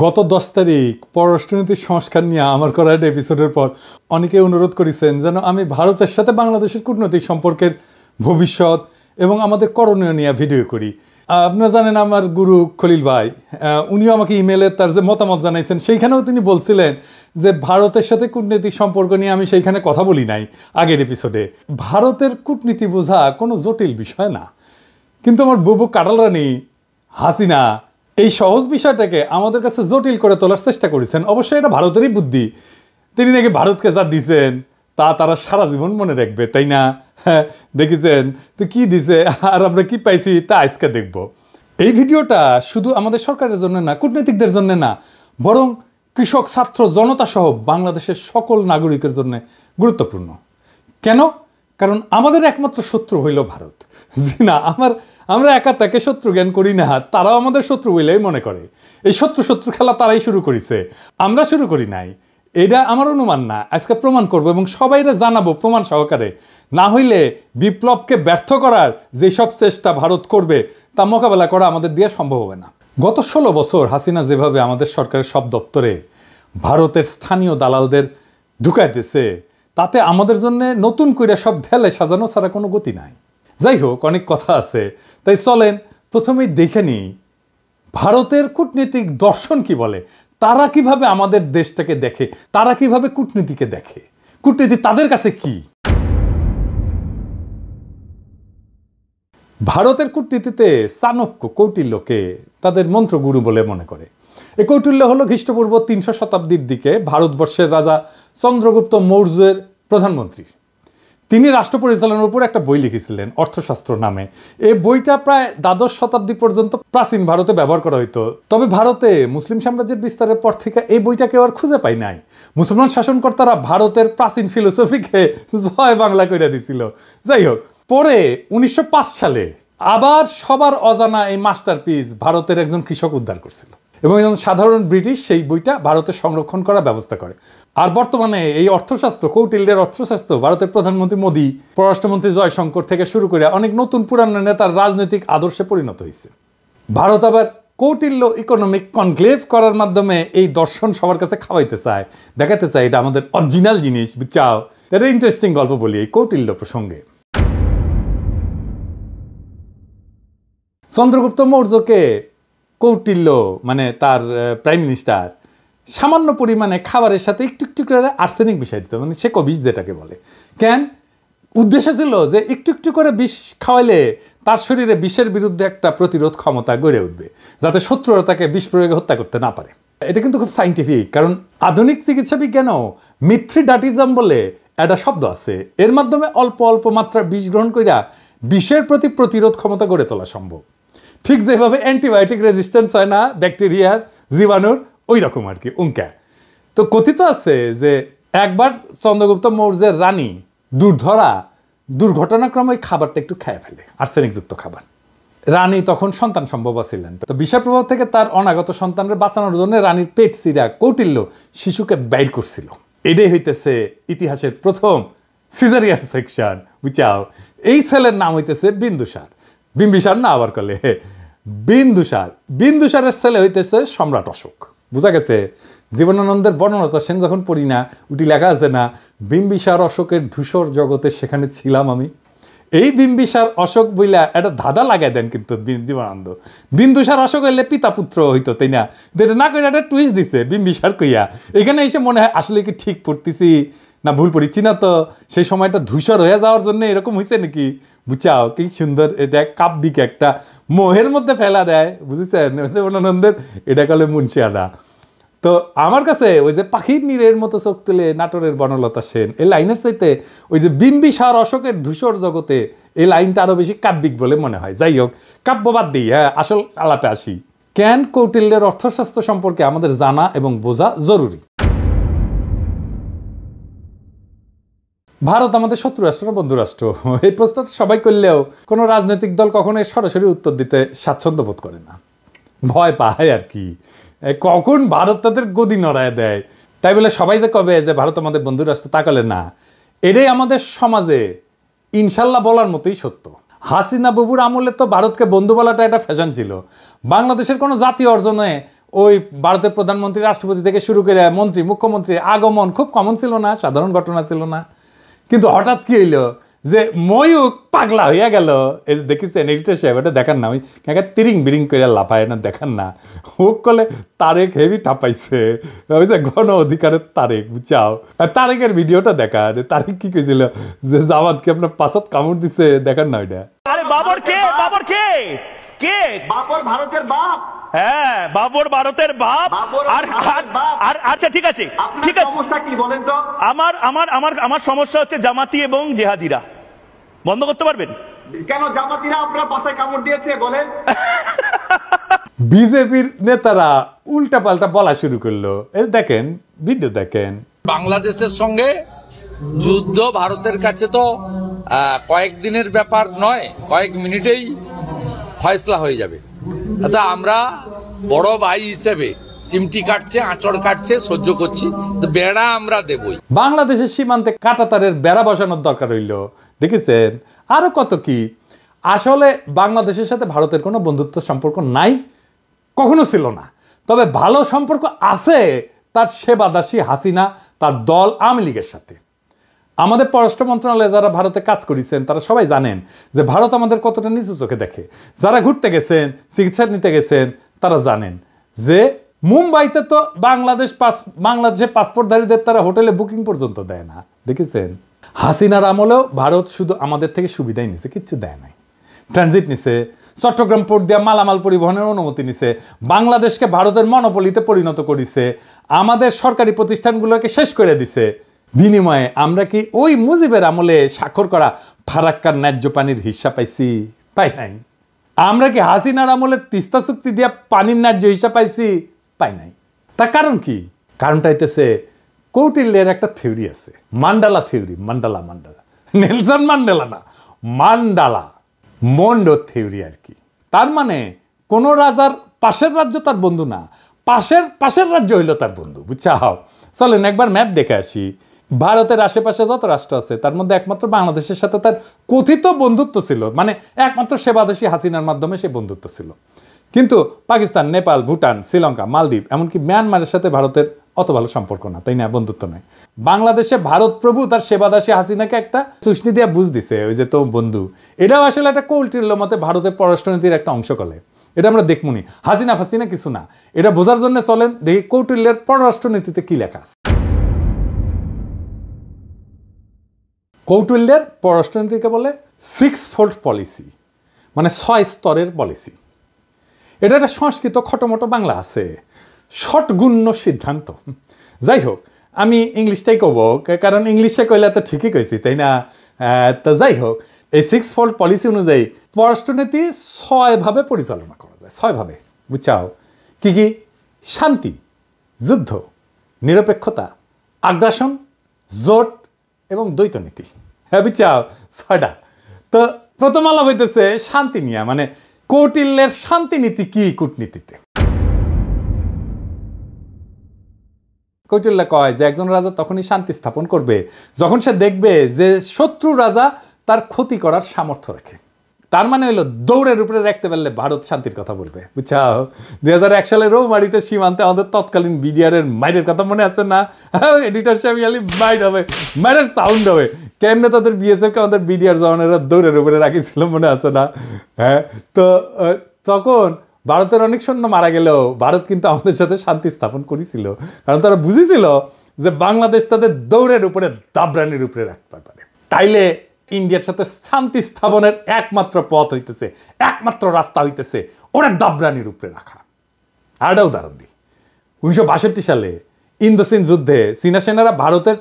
গত 10 তারিখ পররাষ্ট্রনীতির সংস্কার নিয়ে আমার করা একটা এপিসোডের পর অনেকে অনুরোধ করেছেন যেন আমি ভারতের সাথে বাংলাদেশের কূটনৈতিক সম্পর্কের ভবিষ্যৎ এবং আমাদের করণীয় নিয়ে ভিডিও করি। আপনারা জানেন আমার গুরু খলিল ভাই, উনিও আমাকে ইমেলে তার যে মতামত জানাইছেন সেইখানেও তিনি বলছিলেন যে ভারতের সাথে কূটনৈতিক সম্পর্ক নিয়ে আমি সেইখানে কথা বলি নাই আগের এপিসোডে। ভারতের কূটনীতি বোঝা কোনো জটিল বিষয় না, কিন্তু আমার বুবু কাটাল রানী হাসিনা এই সহজ বিষয়টাকে আমাদের কাছে জটিল করে তোলার চেষ্টা করেছেন। অবশ্যই এটা ভারতেরই বুদ্ধি। তিনি নাকি ভারতকে যা দিচ্ছেন তা তারা সারা জীবন মনে রাখবে, তাই না? হ্যাঁ, দেখেছেন তো কি দিছে আর আমরা কি পাইছি তা আজকে দেখব। এই ভিডিওটা শুধু আমাদের সরকারের জন্য না, কূটনীতিকদের জন্য না, বরং কৃষক, ছাত্র, জনতা সহ বাংলাদেশের সকল নাগরিকের জন্য গুরুত্বপূর্ণ। কেন? কারণ আমাদের একমাত্র শত্রু হইল ভারত। জি না, আমরা একা তাকে শত্রু জ্ঞান করি না, তারাও আমাদের শত্রু বলেই মনে করে। এই শত্রু খেলা তারাই শুরু করেছে, আমরা শুরু করি নাই। এটা আমার অনুমান না, আজকে প্রমাণ করব এবং সবাইরে জানাবো প্রমাণ সহকারে। না হইলে বিপ্লবকে ব্যর্থ করার যেসব চেষ্টা ভারত করবে তা মোকাবেলা করা আমাদের দিয়ে সম্ভব হবে না। গত 16 বছর হাসিনা যেভাবে আমাদের সরকারের সব দপ্তরে ভারতের স্থানীয় দালালদের ঢুকাইতেছে, তাতে আমাদের জন্য নতুন করে সব ঢেলে সাজানো ছাড়া কোনো গতি নাই। যাই হোক, অনেক কথা আছে, তাই চলেন প্রথমেই দেখে নিই ভারতের কূটনীতিক দর্শন কি বলে। তারা কিভাবে আমাদের দেশটাকে দেখে, তারা কিভাবে কূটনীতিকে দেখে, কূটনীতি তাদের কাছে কি। ভারতের কূটনীতিতে চাণক্য কৌটিল্যকে তাদের মন্ত্রগুরু বলে মনে করে। এই কৌটিল্য হলো খ্রিস্টপূর্ব 300 শতাব্দীর দিকে ভারতবর্ষের রাজা চন্দ্রগুপ্ত মৌর্যের প্রধানমন্ত্রী। তিনি রাষ্ট্র পরিচালনার উপর একটা বই লিখেছিলেন অর্থশাস্ত্র নামে। এই বইটা প্রায় দ্বাদশ শতাব্দী পর্যন্ত প্রাচীন ভারতে ব্যবহার করা হইতো। তবে ভারতে মুসলিম সাম্রাজ্যের বিস্তারের পর থেকে এই বইটা কেউ আর খুঁজে পায় নাই। মুসলমান শাসনকর্তারা ভারতের প্রাচীন ফিলোসফিকে জয় বাংলা করে দিছিল। যাই হোক, পরে 1905 সালে আবার সবার অজানা এই মাস্টারপিস ভারতের একজন কৃষক উদ্ধার করছিল এবং একজন সাধারণ ব্রিটিশ সেই বইটা ভারতে সংরক্ষণ করার ব্যবস্থা করে। আর বর্তমানে এই অর্থশাস্ত্র, কৌটিল্যের অর্থশাস্ত্র ভারতের প্রধানমন্ত্রী মোদী, পররাষ্ট্রমন্ত্রী জয়শঙ্কর থেকে শুরু করে অনেক নতুন পুরানো নেতার রাজনৈতিক আদর্শে পরিণত হয়েছে। ভারত আবার কৌটিল্য ইকোনমিক কনক্লেভ করার মাধ্যমে এই দর্শন সবার কাছে খাওয়াইতে চায়, দেখাতে চায় এটা আমাদের অরিজিনাল জিনিস, বুঝছাও। এটা ইন্টারেস্টিং গল্প বলি এই কৌটিল্য প্রসঙ্গে। চন্দ্রগুপ্ত মৌর্যকে কৌটিল্য মানে তার প্রাইম মিনিস্টার সামান্য পরিমাণে খাবারের সাথে একটু একটু করে আর্সেনিক মিশাই দিত, মানে সে বিষ যেটাকে বলে। কেন? উদ্দেশ্য ছিল যে একটু একটু করে বিষ খাওয়াইলে তার শরীরে বিষের বিরুদ্ধে একটা প্রতিরোধ ক্ষমতা গড়ে উঠবে, যাতে শত্রুরা তাকে বিষ প্রয়োগে হত্যা করতে না পারে। এটা কিন্তু খুব সাইন্টিফিক, কারণ আধুনিক চিকিৎসা বিজ্ঞানও মিথ্রিডাটিজম বলে একটা শব্দ আছে। এর মাধ্যমে অল্প অল্প মাত্রার বিষ গ্রহণ কইরা বিষের প্রতি প্রতিরোধ ক্ষমতা গড়ে তোলা সম্ভব। ঠিক যেভাবে অ্যান্টিবায়োটিক রেজিস্ট্যান্স হয় না ব্যাকটেরিয়ার, জীবাণুর, ওই রকম আর কি উঙ্কা। তো কথিত আছে যে একবার চন্দ্রগুপ্ত মৌর্যের রানী দুর্ঘটনাক্রমে ওই খাবারটা একটু খেয়ে ফেলে, আর্সেনিকযুক্ত খাবার। রানী তখন সন্তান সম্ভবা ছিলেন, তো বিষের প্রভাব থেকে তার অনাগত সন্তানকে বাঁচানোর জন্য রানীর পেট চিরা কৌটিল্য শিশুকে বাইর করছিল। এটাই হইতেছে ইতিহাসের প্রথম সিজারিয়ান সেকশন, বুঝাও। এই ছেলের নাম হইতেছে বিন্দুসার। বিম্বিসার না আবার কলে বিন্দুসার। বিন্দুসারের ছেলে হইতেছে সম্রাট অশোক। বুঝা গেছে? জীবনানন্দের বর্ণনাটা সেন যখন পড়ি না, উটি লেখা আছে না, বিম্বিসার অশোকের ধূসর জগতে সেখানে ছিলাম আমি। এই বিম্বিসার অশোক বইলা একটা ধাঁধা লাগাই দেন কিন্তু জীবনানন্দ। বিন্দুসার অশোক হইলে পিতা পুত্র হইতো, তাই না? যেটা না কইরা একটা টুইস্ট দিছে বিম্বিসার কইয়া। এখানে এসে মনে হয় আসলে কি ঠিক পড়তেছি না ভুল পড়িচ্ছি না, তো সেই সময়টা ধূসর হয়ে যাওয়ার জন্য এরকম হয়েছে নাকি, বুঝাও। কি সুন্দর, এটা কাব্যিক একটা মোহের মধ্যে ফেলা দেয়, বুঝেছেন? জীবনানন্দের এটা কালে মুন্সিয়ানা। তো আমার কাছে ওই যে পাখির নীড়ের মতো চোখ তুলে নাটোরের বনলতা সেন এই লাইনের চাইতে ওই যে বিম্বিসার অশোকের ধূসর জগতে এই লাইনটা আরো বেশি কাব্যিক বলে মনে হয়। যাই হোক, কাব্যবাদ দিই, হ্যাঁ, আসল আলাপে আসি। কেন কৌটিল্যের অর্থশাস্ত্র সম্পর্কে আমাদের জানা এবং বোঝা জরুরি। ভারত আমাদের শত্রু রাষ্ট্র না বন্ধু রাষ্ট্র? এই প্রশ্ন সবাই করলেও কোনো রাজনৈতিক দল কখনো সরাসরি উত্তর দিতে স্বাচ্ছন্দ্য বোধ করে না, ভয় পায় আর কি, কখন ভারত তাদের গদি নড়ায় দেয়। তাই বলে সবাই যে কবে যে ভারত আমাদের বন্ধু রাষ্ট্র, তা কলে না। এটাই আমাদের সমাজে ইনশাল্লাহ বলার মতোই সত্য। হাসিনা বাবুর আমলে তো ভারতকে বন্ধু বলাটা একটা ফ্যাশন ছিল। বাংলাদেশের কোনো জাতীয় অর্জনে ওই ভারতের প্রধানমন্ত্রী রাষ্ট্রপতি থেকে শুরু করে মন্ত্রী মুখ্যমন্ত্রী আগমন খুব কমন ছিল না, সাধারণ ঘটনা ছিল না। কিন্তু হঠাৎ কি হইলো যে ময়ূক পাগলা হইয়া গেল। এই যে দেখেছেন এডিটর সাহেব, এটা দেখান না, ওই তিরিং বিরিং করে লাফায় না, দেখান না। হোক কলে তারেক হেভি ঠাপাইছে, ওই যে গণ অধিকারের তারেক, বুঝাও। আর তারেকের ভিডিওটা দেখা, যে তারেক কি কইছিল যে জামাতকে আপনার পাশাত কামড় দিছে, দেখান না ওইটা। আরে বাবর কে? বাবর কে? কে? বাবর ভারতের বাপ। হ্যাঁ, বাবর ভারতের বাপ। আর আচ্ছা ঠিক আছে, ঠিক আছে, সমস্যা কি বলেন তো? আমার আমার আমার আমার সমস্যা হচ্ছে জামাতি এবং জেহাদিরা। বন্ধ করতে পারবেন? কেন জামাতিরা আপনার পাশায় কামড় দিয়েছে বলেন? বিজেপির নেতারা উল্টা পাল্টা বলা শুরু করলো। এই দেখেন, ভিডিও দেখেন। বাংলাদেশের সঙ্গে যুদ্ধ ভারতের কাছে তো কয়েকদিনের ব্যাপার নয়, কয়েক মিনিটেই ফয়সলা হয়ে যাবে। আমরা বড় ভাই হিসেবে চিমটি কাটছে, আঁচড় কাটছে, সহ্য করছি, তো বেড়া আমরা দেবই। বাংলাদেশের সীমান্তে কাঁটাতারের বেড়া বসানোর দরকার হইল, দেখেছেন? আরো কত কি। আসলে বাংলাদেশের সাথে ভারতের কোনো বন্ধুত্ব সম্পর্ক নাই, কখনো ছিল না। তবে ভালো সম্পর্ক আছে তার সেবাদাসী হাসিনা, তার দল আওয়ামী লীগের সাথে। আমাদের পররাষ্ট্র মন্ত্রণালয়ে যারা ভারতে কাজ করেছেন তারা সবাই জানেন যে ভারত আমাদের কতটা নিচু চোখে দেখে। যারা ঘুরতে গেছেন, চিকিৎসা নিতে গেছেন, তারা জানেন যে মুম্বাইতে তো বাংলাদেশের পাসপোর্টধারীদের তারা হোটেলে বুকিং পর্যন্ত দেয় না, দেখেছেন? হাসিনার আমলেও ভারত শুধু আমাদের থেকে সুবিধাই নিছে, কিচ্ছু দেয় নাই। ট্রানজিট নিছে, চট্টগ্রাম পোর্ট দিয়ে মালামাল পরিবহনের অনুমতি নিছে, বাংলাদেশকে ভারতের মনোপলিতে পরিণত করেছে, আমাদের সরকারি প্রতিষ্ঠানগুলোকে শেষ করে দিছে। বিনিময়ে আমরা কি ওই মুজিবের আমলে স্বাক্ষর করা ফারাক্কার ন্যায্য পানির হিস্সা পাইছি? পাই নাই। আমরা কি হাসিনার আমলে তিস্তা চুক্তি দিয়া পানির ন্যায্য হিস্সা পাইছি? পাই নাই। তার কারণ কি? কারণটা হইতেছে কৌটিল্যের একটা থিওরি আছে, mandala theory. Mandala Nelson Mandela না, মান্ডালা মন্ডো থিওরি আর কি। তার মানে কোন রাজার পাশের রাজ্য তার বন্ধু না, পাশের রাজ্য হইল তার বন্ধু, বুঝছাও? চলেন একবার ম্যাপ দেখে আসি। ভারতের আশেপাশে যত রাষ্ট্র আছে তার মধ্যে একমাত্র বাংলাদেশের সাথে তার কথিত বন্ধুত্ব ছিল, মানে একমাত্র সেবাদেশী হাসিনার মাধ্যমে সে বন্ধুত্ব ছিল। কিন্তু পাকিস্তান, নেপাল, ভুটান, শ্রীলঙ্কা, মালদ্বীপ, এমনকি মিয়ানমারের সাথে ভারতের অত ভালো সম্পর্ক না, তাই না? বন্ধুত্ব নয়। বাংলাদেশে ভারত প্রভু তার সেবাদাসী হাসিনাকে একটা সুষ্টি দিয়া বুঝ দিছে, ওই যে তো বন্ধু। এটাও আসলে একটা কৌটিল্য মতে ভারতের পররাষ্ট্রনীতির একটা অংশ কলে। এটা আমরা দেখমুনি, হাসিনা ফাসিনা কিছু না। এটা বোঝার জন্য চলেন দেখি কৌটিল্যের পররাষ্ট্রনীতিতে কি লেখা আছে। কৌটিল্যের পররাষ্ট্রনীতিকে বলে 6-fold পলিসি, মানে 6 স্তরের পলিসি। এটা একটা সংস্কৃত খটোমটো বাংলা আছে, ষটগুণ্য সিদ্ধান্ত। যাই হোক, আমি ইংলিশটাই কব, কারণ ইংলিশে কইলে তো ঠিকই কইছি, তাই না? তো যাই হোক, এই 6-fold পলিসি অনুযায়ী পররাষ্ট্রনীতি 6 ভাবে পরিচালনা করা যায়, 6 ভাবে, বুঝছাও? কি কি? শান্তি, যুদ্ধ, নিরপেক্ষতা, আগ্রাসন, জোট এবং দ্বৈত নীতি। হ্যাঁ, বুঝছাও? 6টা। তো প্রথম আলাপ হইতেছে শান্তি নিয়ে, মানে কৌটিল্যের শান্তি নীতি কি কূটনীতিতে। কৌটিল্য কয় যে একজন রাজা তখনই শান্তি স্থাপন করবে যখন সে দেখবে যে শত্রু রাজা তার ক্ষতি করার সামর্থ্য রাখে। তার মানে হলো দৌড়ের উপরে রাখতে পারলে ভারত শান্তির কথা বলবে, বুঝছাও? 2001 সালে রৌমারিতে সীমান্তে আমাদের তৎকালীন বিডিআরের মাইরের কথা মনে আছে না? এডিটর সাহেব মাইর হবে, মাইরের সাউন্ড হবে। কেমনে তাদের বিএসএফকে আমাদের বিডিআর জওয়ানেরা দৌড়ের উপরে রাখিছিল, মনে আছে না? হ্যাঁ, তো তখন ভারতের অনেক সৈন্য মারা গেলেও ভারত কিন্তু আমাদের সাথে শান্তি স্থাপন করেছিল, কারণ তারা বুঝেছিল যে বাংলাদেশ তাদের দৌড়ের উপরে, দাবরানির উপরে রাখতে পারে। তাইলে ইন্ডিয়ার সাথে শান্তি স্থাপনের একমাত্র পথ হইতেছে, একমাত্র রাস্তা হইতেছে ওরা দাবরানির উপরে রাখা। আরেকটা উদাহরণ দিই। 1962 সালে ইন্দো-চীন যুদ্ধে চীনা সেনারা ভারতের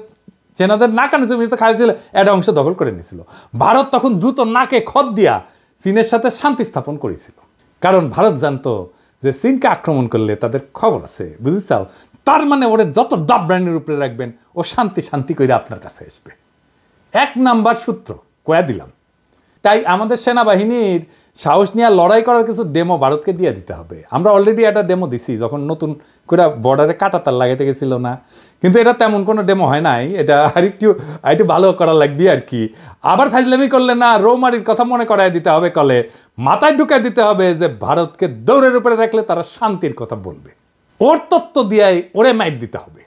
সেনাদের নাকানি জমিতে খাইছিল, একটা অংশ দখল করে নিয়েছিল। ভারত তখন দ্রুত নাকে খত দিয়া চীনের সাথে শান্তি স্থাপন করেছিল, কারণ ভারত জানতো যে চীনকে আক্রমণ করলে তাদের খবর আছে, বুঝেছাও? তার মানে ওরে যত দাবরানির উপরে রাখবেন ও শান্তি করে আপনার কাছে আসবে। 1 নাম্বার সূত্র কয়া দিলাম। তাই আমাদের সেনাবাহিনীর সাহস নিয়ে লড়াই করার কিছু ডেমো ভারতকে দিয়ে দিতে হবে। আমরা অলরেডি একটা ডেমো দিছি যখন নতুন করে বর্ডারে কাঁটাতার লাগাইতে গেছিল না, কিন্তু এটা তেমন কোনো ডেমো হয় নাই। এটা আরেকটু ভালো করা লাগবে আর কি। আবার ফাইজলামি করলে না, রৌমারির কথা মনে করাই দিতে হবে, কলে মাথায় ঢুকাই দিতে হবে যে ভারতকে দৌড়ের উপরে রাখলে তারা শান্তির কথা বলবে। ওর তত্ত্ব দিয়াই ওরে মাইর দিতে হবে।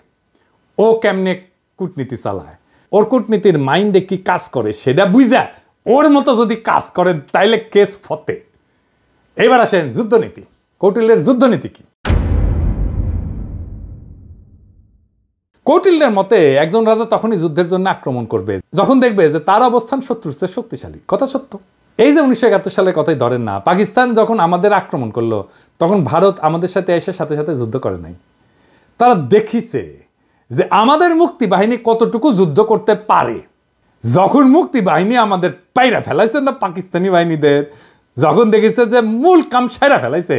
ও কেমনে কূটনীতি চালায়, ওর কূটনীতির মাইন্ডে কি কাজ করে সেটা বুঝা ওর মতো যদি কাজ করেন তাইলে কেস ফতে। এবার আসেন যুদ্ধনীতি। কৌটিল্যের যুদ্ধনীতি কি? কৌটিল্যের মতে একজন রাজা তখনই যুদ্ধের জন্য আক্রমণ করবে যখন দেখবে যে তার অবস্থান শত্রুর চেয়ে শক্তিশালী। কথা সত্য। এই যে 1971 সালের কথাই ধরেন না, পাকিস্তান যখন আমাদের আক্রমণ করলো তখন ভারত আমাদের সাথে এসে সাথে সাথে যুদ্ধ করে নাই। তারা দেখিছে যে আমাদের মুক্তি বাহিনী কতটুকু যুদ্ধ করতে পারে। যখন মুক্তি বাহিনী আমাদের পাইরা ফেলাইছে না পাকিস্তানি বাহিনীদের, যখন দেখেছে যে মূল কাম সাইরা ফেলাইছে,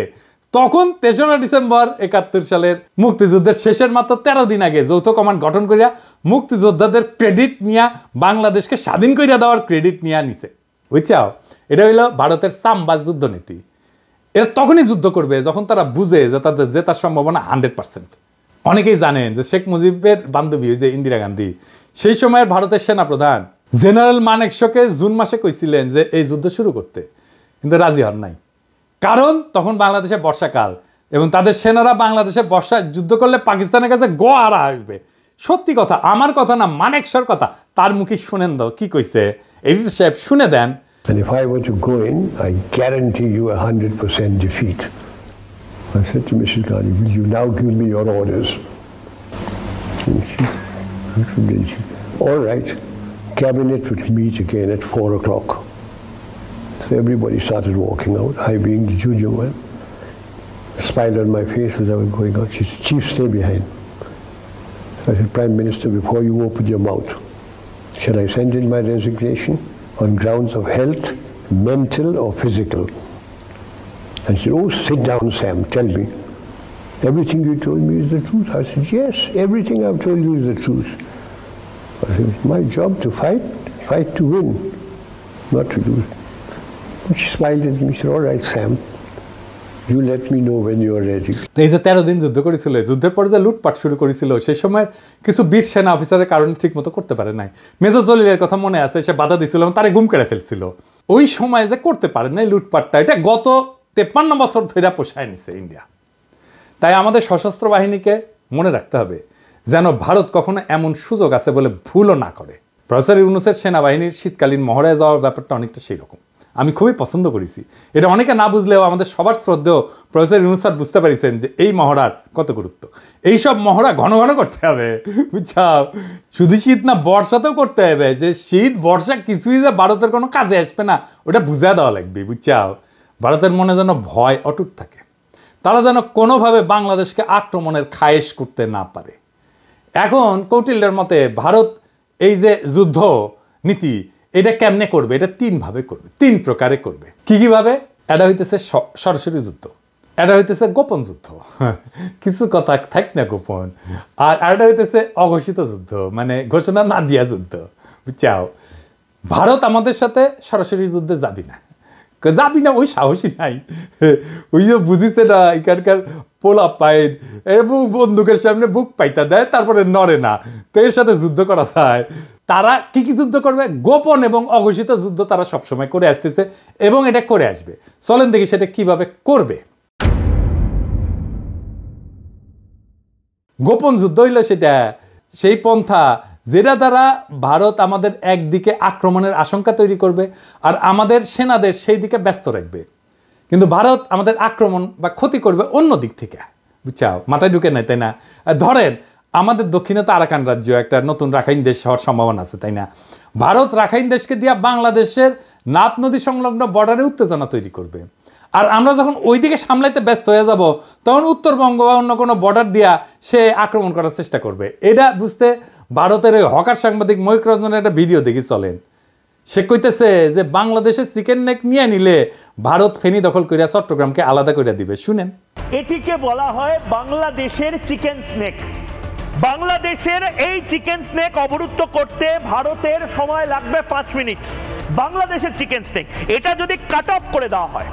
তখন 3রা ডিসেম্বর 71 সালের মুক্তিযুদ্ধের শেষের মাত্র 13 দিন আগে যৌথ কমান্ড গঠন করিয়া মুক্তিযোদ্ধাদের ক্রেডিট নিয়ে বাংলাদেশকে স্বাধীন করিয়া দেওয়ার ক্রেডিট নিয়ে নিছে। বুঝছাও? এটা হইল ভারতের সামবাজ যুদ্ধনীতি। এরা তখনই যুদ্ধ করবে যখন তারা বুঝে যে তাদের জেতার সম্ভাবনা 100%। অনেকেই জানেন যে শেখ মুজিবের বান্ধবী যে ইন্দিরা গান্ধী, সেই সময়ের ভারতের সেনাপ্রধান জেনারেল মানেকশকে জুন মাসে কইছিলেন যে এই যুদ্ধ শুরু করতে, কিন্তু রাজি হন নাই। কারণ তখন বাংলাদেশে বর্ষাকাল এবং তাদের সেনারা বাংলাদেশে বর্ষায় যুদ্ধ করলে পাকিস্তানের কাছে গোয়ারা আসবে। সত্যি কথা, আমার কথা না, মানেকশর কথা। তার মুখে শুনেন দাও কি কইছে, এডিটর সাহেব শুনে দেন। And if I were to go in, I guarantee you 100% defeat. I said to Mrs. Gandhi, will you now give me your orders? All right, cabinet would meet again at 4 o'clock. So everybody started walking out, I being the junior one. A smile on my face as I was going out. She said, Chief, stay behind. So I said, Prime Minister, before you open your mouth, shall I send in my resignation on grounds of health, mental or physical? And she said, oh, sit down, Sam, tell me. Everything you told me is the truth. I said, yes, everything I've told you is the truth. I said, it's my job to fight to win, not to lose. And she smiled at me, she said, all right, Sam, you let me know when you're ready. এই যে 13 দিন যুদ্ধ করেছিল, যুদ্ধের পরে যে লুটপাট শুরু করেছিল, সেই সময় কিছু বীর সেনা অফিসারের কারণে ঠিক মতো করতে পারে নাই। মেজর জলিলের কথা মনে আছে, সে বাধা দিছিল এবং তারে গুম করে ফেলছিল। ওই সময় যে করতে পারে নাই লুটপাটটা, এটা গত 53 বছর ধরে পোষায় নিছে ইন্ডিয়া। তাই আমাদের সশস্ত্র বাহিনীকে মনে রাখতে হবে যেন ভারত কখনো এমন সুযোগ আছে বলে ভুলও না করে। প্রফেসর ইউনূসের সেনাবাহিনীর শীতকালীন মহড়ায় যাওয়ার ব্যাপারটা অনেকটা সেই রকম। আমি খুবই পছন্দ করেছি। এটা অনেকে না বুঝলেও আমাদের সবার শ্রদ্ধেয় প্রফেসর ইউনূস স্যার বুঝতে পারিছেন যে এই মহড়ার কত গুরুত্ব। এইসব মহড়া ঘন ঘন করতে হবে, বুঝছাও? শুধু শীত না, বর্ষাতেও করতে হবে। যে শীত বর্ষা কিছুই যে ভারতের কোনো কাজে আসবে না, ওটা বুঝা দেওয়া লাগবে, বুঝছাও? ভারতের মনে যেন ভয় অটুট থাকে, তারা যেন কোনোভাবে বাংলাদেশকে আক্রমণের খায়েশ করতে না পারে। এখন কৌটিল্যের মতে ভারত এই যে যুদ্ধ নীতি, এটা কেমনে করবে? এটা 3 ভাবে করবে, 3 প্রকারে করবে। কি ভাবে? এটা হইতেছে সরাসরি যুদ্ধ, এটা হইতেছে গোপন যুদ্ধ, কিছু কথা থাক না গোপন, আর এটা হইতেছে অঘোষিত যুদ্ধ, মানে ঘোষণা না দিয়া যুদ্ধ, বুঝছাও? ভারত আমাদের সাথে সরাসরি যুদ্ধে যাবি না, ওই সাহসী নাই। ওই যে বুঝিছে না, এখানকার পোলা পাইন এবং বন্দুকের সামনে বুক পাইতা দেয়, তারপরে নড়ে না। তো এর সাথে যুদ্ধ করা যায়। তারা কি যুদ্ধ করবে? গোপন এবং অঘোষিত যুদ্ধ তারা সবসময় করে আসতেছে এবং এটা করে আসবে। চলেন দেখি সেটা কিভাবে করবে। গোপন যুদ্ধ হইল সেটা সেই পন্থা যেটা দ্বারা ভারত আমাদের একদিকে আক্রমণের আশঙ্কা তৈরি করবে আর আমাদের সেনাদের সেই দিকে ব্যস্ত রাখবে, কিন্তু ভারত আমাদের আক্রমণ বা ক্ষতি করবে অন্য দিক থেকে, বুঝছাও? মাথায় ঢুকে নাই, তাই না? ধরেন আমাদের দক্ষিণে তো আরাকান রাজ্য, একটা নতুন রাখাইন দেশ হওয়ার সম্ভাবনা আছে, তাই না? ভারত রাখাইন দেশকে দিয়া বাংলাদেশের নাপ নদী সংলগ্ন বর্ডারে উত্তেজনা তৈরি করবে, আর আমরা যখন ওই দিকে সামলাইতে ব্যস্ত হয়ে যাব তখন উত্তরবঙ্গ বা অন্য কোনো বর্ডার দিয়া সে আক্রমণ করার চেষ্টা করবে। এটা বুঝতে ভারতের ওই হকার সাংবাদিক ময়ূক রঞ্জনের একটা ভিডিও দেখি, চলেন। সে কইতেছে যে বাংলাদেশের চিকেন নেক নিয়ে নিলে ভারত ফেনী দখল করিয়া চট্টগ্রামকে আলাদা করে দিবে। শুনেন। এটিকে বলা হয় বাংলাদেশের চিকেন স্নেক। বাংলাদেশের এই চিকেন স্নেক অবরুদ্ধ করতে ভারতের সময় লাগবে 5 মিনিট। বাংলাদেশের চিকেন স্নেক এটা যদি কাট অফ করে দেওয়া হয়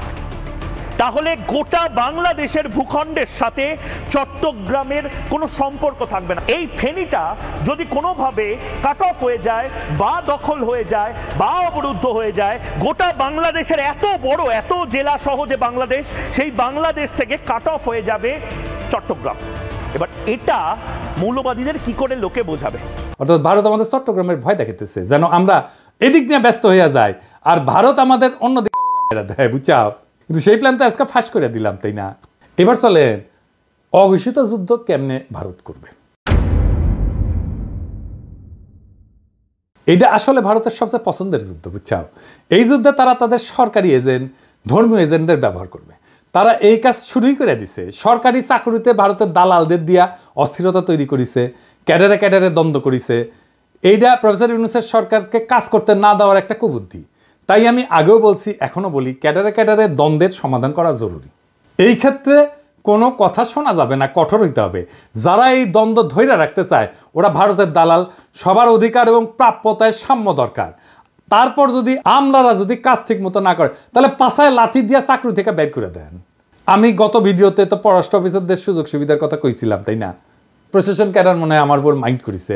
তাহলে গোটা বাংলাদেশের ভূখণ্ডের সাথে চট্টগ্রামের কোনো সম্পর্ক থাকবে না। এই ফেনীটা যদি কোনোভাবে কাট অফ হয়ে যায় বা দখল হয়ে যায় বা অবরুদ্ধ হয়ে যায়, গোটা বাংলাদেশের এত বড়, এত জেলা সহ যে বাংলাদেশ, সেই বাংলাদেশ থেকে কাট অফ হয়ে যাবে চট্টগ্রাম। এবার এটা মৌলবাদীদের কি করে লোকে বোঝাবে? অর্থাৎ ভারত আমাদের চট্টগ্রামের ভয় দেখাইতেছে যেন আমরা এদিক নিয়ে ব্যস্ত হইয়া যাই আর ভারত আমাদের অন্যদিকে দেয়, বুঝছাও? কিন্তু সেই প্ল্যান তো আজকে ফাঁস করে দিলাম, তাই না? এবার চলেন অঘোষিত যুদ্ধ কেমনে ভারত করবে। এটা আসলে ভারতের সবচেয়ে পছন্দের যুদ্ধ, বুঝছাও? এই যুদ্ধে তারা তাদের সরকারি এজেন্ট, ধর্মীয় এজেন্টদের ব্যবহার করবে। তারা এই কাজ শুরুই করে দিছে। সরকারি চাকরিতে ভারতের দালালদের দিয়া অস্থিরতা তৈরি করেছে, ক্যাডারে ক্যাডারে দ্বন্দ্ব করেছে। এইটা প্রফেসর ইউনূসের সরকারকে কাজ করতে না দেওয়ার একটা কুবুদ্ধি। তাই আমি আগেও বলছি, এখনো বলি, ক্যাডারে ক্যাডারে দ্বন্দ্বের সমাধান করা জরুরি। এই ক্ষেত্রে কোনো কথা শোনা যাবে না, কঠোর হইতে হবে। যারা এই দ্বন্দ্ব ধৈর্য রাখতে চায় ওরা ভারতের দালাল। সবার অধিকার এবং প্রাপ্যতায় সাম্য দরকার। তারপর যদি আমলারা যদি কাজ ঠিক মতো না করে তাহলে পাছায় লাথি দিয়া চাকরি থেকে বের করে দেন। আমি গত ভিডিওতে তো পররাষ্ট্র অফিসারদের সুযোগ সুবিধার কথা কইছিলাম, তাই না? প্রশাসন ক্যাডার মনে হয় আমার উপর মাইন্ড করেছে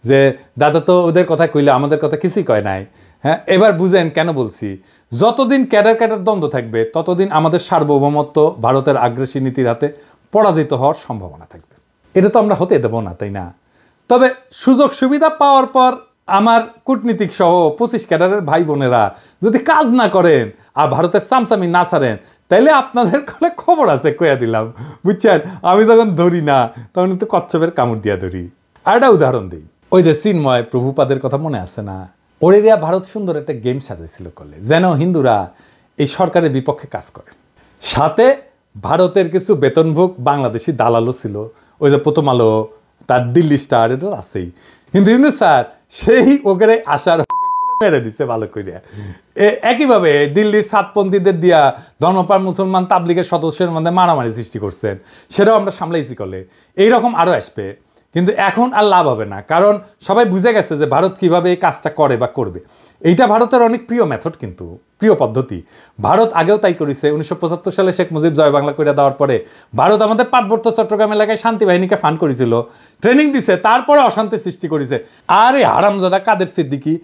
যে দাদা তো ওদের কথা কইলে আমাদের কথা কিছুই কয় নাই। হ্যাঁ, এবার বুঝেন কেন বলছি। যতদিন ক্যাডার ক্যাডার দ্বন্দ্ব থাকবে ততদিন আমাদের সার্বভৌমত্ব ভারতের আগ্রাসী নীতির হাতে পরাজিত হওয়ার সম্ভাবনা থাকবে। এটা তো আমরা হতে দেবো না, তাই না? তবে সুযোগ সুবিধা পাওয়ার পর আমার কূটনীতিক সহ 25 ক্যাডারের ভাই বোনেরা যদি কাজ না করেন আর ভারতের সামসামি না ছাড়েন তাইলে আপনাদের কলে খবর আছে, কইয়া দিলাম, বুঝছেন? আমি যখন ধরি না তখন কিন্তু কচ্ছপের কামড় দিয়া ধরি। আর একটা উদাহরণ দিই, ওই যে চিন্ময় প্রভুপাদের কথা মনে আছে না? ওরে দিয়া ভারত সুন্দর একটা গেম সাজাইছিল কলে, যেন হিন্দুরা এই সরকারের বিপক্ষে কাজ করে। সাথে ভারতের কিছু বেতনভোগ বাংলাদেশি দালালও ছিল, ওই যে প্রথম আলো, তার দিল্লি স্টার, এটা আছেই। কিন্তু ইউনূস স্যার সেই ওগেরে আসার মেরে দিচ্ছে ভালো করিয়া। একইভাবে দিল্লির সাতপন্থীদের দিয়া ধর্মপ্রাণ মুসলমান তাবলিগের সদস্যের মধ্যে মারামারি সৃষ্টি করছেন, সেটাও আমরা সামলাইছি কলে। এইরকম আরও আসবে, কিন্তু এখন আর লাভ হবে না, কারণ সবাই বুঝে গেছে যে ভারত কিভাবে এই কাজটা করে বা করবে। এইটা ভারতের অনেক প্রিয় মেথড, কিন্তু প্রিয় পদ্ধতি। ভারত আগেও তাই করেছে। 1975 সালে শেখ মুজিব জয় বাংলা করে দেওয়ার পরে ভারত আমাদের পার্বত্য চট্টগ্রাম এলাকায় শান্তি বাহিনীকে ফান্ড করেছিল, ট্রেনিং দিছে, তারপরে অশান্তি সৃষ্টি করেছে। আর এই হারামজাদা কাদের সিদ্দিকী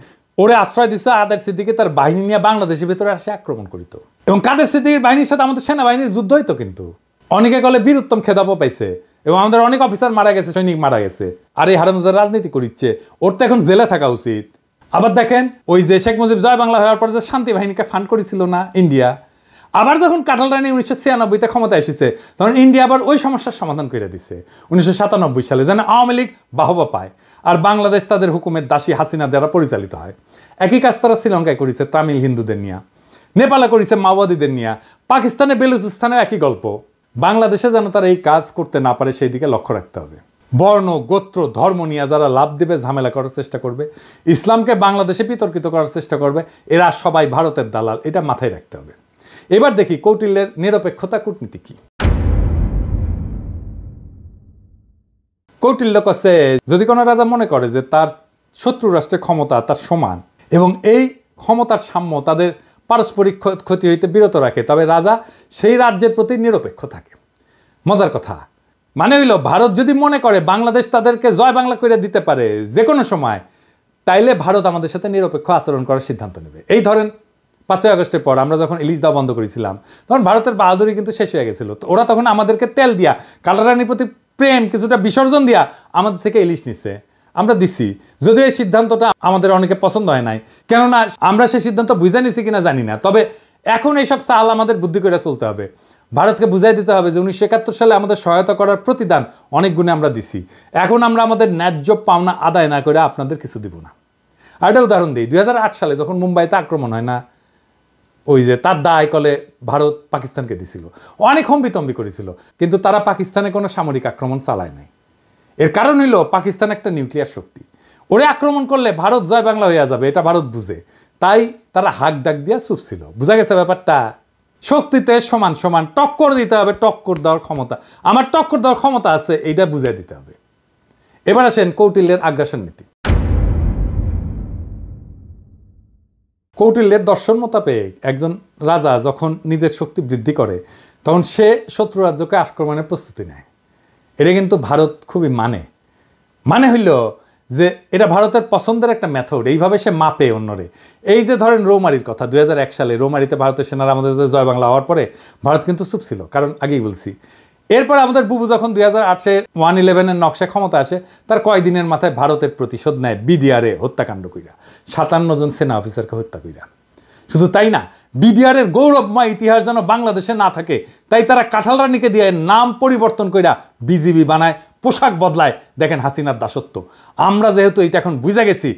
ওরে আশ্রয় দিচ্ছে, আদের সিদ্দিকী তার বাহিনী নিয়ে বাংলাদেশের ভিতরে আসে আক্রমণ করিত, এবং কাদের সিদ্দিকীর বাহিনীর সাথে আমাদের সেনাবাহিনীর যুদ্ধ হইতো। কিন্তু অনেকে গলে বীরুত্তম খেতাবও পাইছে, এবং আমাদের অনেক অফিসার মারা গেছে, সৈনিক মারা গেছে। আর এই হারামজাদা রাজনীতি করিচ্ছে, ওর তো এখন জেলে থাকা উচিত। আবার দেখেন, ওই যে শেখ মুজিব জয় বাংলা হওয়ার পরে যে শান্তি বাহিনীকে ফান্ড করেছিল না ইন্ডিয়া, আবার যখন কাঁঠাল রানী 1996-তে ক্ষমতা এসেছে তখন ইন্ডিয়া আবার ওই সমস্যার সমাধান করে দিচ্ছে 1997 সালে, যেন আওয়ামী লীগ বাহবা পায় আর বাংলাদেশ তাদের হুকুমের দাসী হাসিনা দ্বারা পরিচালিত হয়। একই কাজ তারা শ্রীলঙ্কায় করেছে তামিল হিন্দুদের নিয়ে, নেপালে করেছে মাওবাদীদের নিয়ে, পাকিস্তানে বেলুচিস্তানে একই গল্প। বাংলাদেশে যেন তারা এই কাজ করতে না পারে সেই দিকে লক্ষ্য রাখতে হবে। বর্ণ, গোত্র, ধর্ম নিয়ে যারা লাভ দেবে, ঝামেলা করার চেষ্টা করবে, ইসলামকে বাংলাদেশে বিতর্কিত করার চেষ্টা করবে, এরা সবাই ভারতের দালাল, এটা মাথায় রাখতে হবে। এবার দেখি কৌটিল্যের নিরপেক্ষতা কূটনীতি কি। কৌটিল্য কাছে যদি কোনো রাজা মনে করে যে তার শত্রু রাষ্ট্রের ক্ষমতা তার সমান এবং এই ক্ষমতার সাম্য তাদের পারস্পরিক ক্ষতি হইতে বিরত রাখে, তবে রাজা সেই রাজ্যের প্রতি নিরপেক্ষ থাকে। মজার কথা মানে হইল, ভারত যদি মনে করে বাংলাদেশ তাদেরকে জয় বাংলা করে দিতে পারে যে কোনো সময়, তাইলে ভারত আমাদের সাথে নিরপেক্ষ আচরণ করার সিদ্ধান্ত নেবে। এই ধরেন 5ই আগস্টের পর আমরা যখন ইলিশ দেওয়া বন্ধ করেছিলাম তখন ভারতের বাহাদুরি কিন্তু শেষ হয়ে গেছিল। তো ওরা তখন আমাদেরকে তেল দিয়া, কালারানির প্রতি প্রেম কিছুটা বিসর্জন দিয়া আমাদের থেকে ইলিশ নিচ্ছে, আমরা দিছি। যদিও এই সিদ্ধান্তটা আমাদের অনেকে পছন্দ হয় নাই, কেননা আমরা সেই সিদ্ধান্ত বুঝে নিছি কিনা জানি না। তবে এখন এইসব চাল আমাদের বুদ্ধি করে চলতে হবে। ভারতকে বুঝাই দিতে হবে যে 1971 সালে আমাদের সহায়তা করার প্রতিদান অনেক গুণে আমরা দিছি, এখন আমরা আমাদের ন্যায্য পাওনা আদায় না করে আপনাদের কিছু দিব না। আর একটা উদাহরণ দিই, 2008 সালে যখন মুম্বাইতে আক্রমণ হয় না, ওই যে তার দায় কলে ভারত পাকিস্তানকে দিছিল, অনেক হম্বিতম্বি করেছিল, কিন্তু তারা পাকিস্তানে কোনো সামরিক আক্রমণ চালায় নাই। এর কারণ হইল পাকিস্তান একটা নিউক্লিয়ার শক্তি, ওরে আক্রমণ করলে ভারত জয় বাংলা হয়ে যাবে, এটা ভারত বুঝে, তাই তারা হাক ডাক দিয়া চুপ ছিল। বুঝা গেছে ব্যাপারটা? শক্তিতে সমান সমান টক্কর দিতে হবে, টক্কর দেওয়ার ক্ষমতা আমার, টক্কর দেওয়ার ক্ষমতা আছে, এইটা বুঝাই দিতে হবে। এবার আসেন কৌটিল্যের আগ্রাসন নীতি। কৌটিল্যের দর্শন মোতাবেক একজন রাজা যখন নিজের শক্তি বৃদ্ধি করে তখন সে শত্রু রাজ্যকে আক্রমণের প্রস্তুতি নেয়। এটা কিন্তু ভারত খুবই মানে হইল যে এটা ভারতের পছন্দের একটা মেথড, এইভাবে সে মাপে অন্যরে। এই যে ধরেন রৌমারির কথা, 2001 সালে রৌমারিতে ভারতের সেনারা আমাদের জয় বাংলা হওয়ার পরে ভারত কিন্তু চুপ ছিল, কারণ আগেই বলছি এরপর আমাদের বুবু যখন 2008-এ 111-এর নকশা ক্ষমতা আসে, তার কয়েকদিনের মাথায় ভারতের প্রতিশোধ নেয় বিডিআরে হত্যাকাণ্ড কইরা, 57 জন সেনা অফিসারকে হত্যা কইরা। শুধু তাই না, বিডিআরের গৌরবময় ইতিহাস যেন বাংলাদেশে না থাকে তাই তারা কাঁঠাল রানীকে দিয়ে নাম পরিবর্তন কইরা বিজিবি বানায়, পোশাক বদলায়। দেখেন হাসিনার দাসত্ব। আমরা যেহেতু এটা এখন বুঝে গেছি,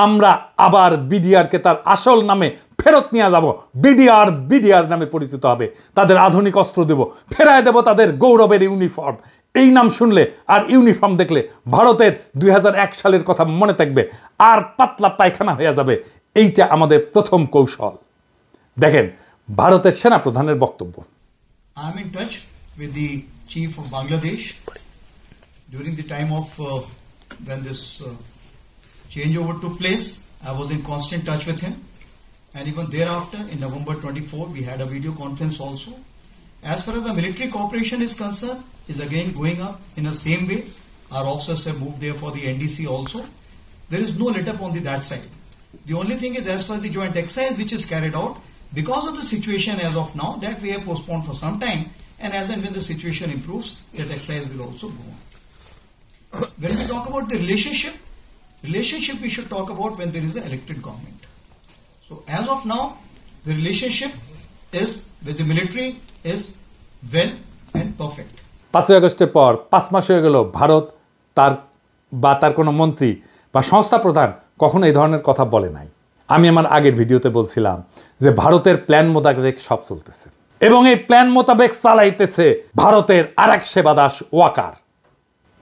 আমরা আবার বিডিআরকে তার আসল নামে ফেরত নিয়ে যাব। বিডিআর নামে পরিচিত হবে, তাদের আধুনিক অস্ত্র দেব, ফেরায় দেব তাদের গৌরবের ইউনিফর্ম। এই নাম শুনলে আর ইউনিফর্ম দেখলে ভারতের 2001 সালের কথা মনে থাকবে, আর পাতলা পায়খানা হয়ে যাবে। এইটা আমাদের প্রথম কৌশল। দেখেন ভারতের সেনা প্রধানের বক্তব্য। I am in touch with the chief of Bangladesh during the time of when this changeover took place. I was in constant touch with him, and even thereafter in November 24 we had a video conference also. As far as the military cooperation is concerned, is again going up in the same way. Our officers have moved there for the NDC also. There is no let up on that side. The only thing is, as far as the joint exercise which is carried out, because of the situation as of now, that we have postponed for some time, and as and when the situation improves, that exercise will also go on. When we talk about the relationship we should talk about when there is an elected government. So as of now, the relationship is with the military is well and perfect. 5 আগস্টের পর 5 মাস হয়ে গেল ভারত তার কোনো মন্ত্রী বা সংস্থা প্রধান কখনো এই ধরনের কথা বলে নাই। আমি আমার আগের ভিডিওতে বলছিলাম যে ভারতের প্ল্যান মোতাবেক সব চলতেছে, এবং এই প্ল্যান মোতাবেক চালাইতেছে ভারতের আরেক সেবাদাস ওয়াকার।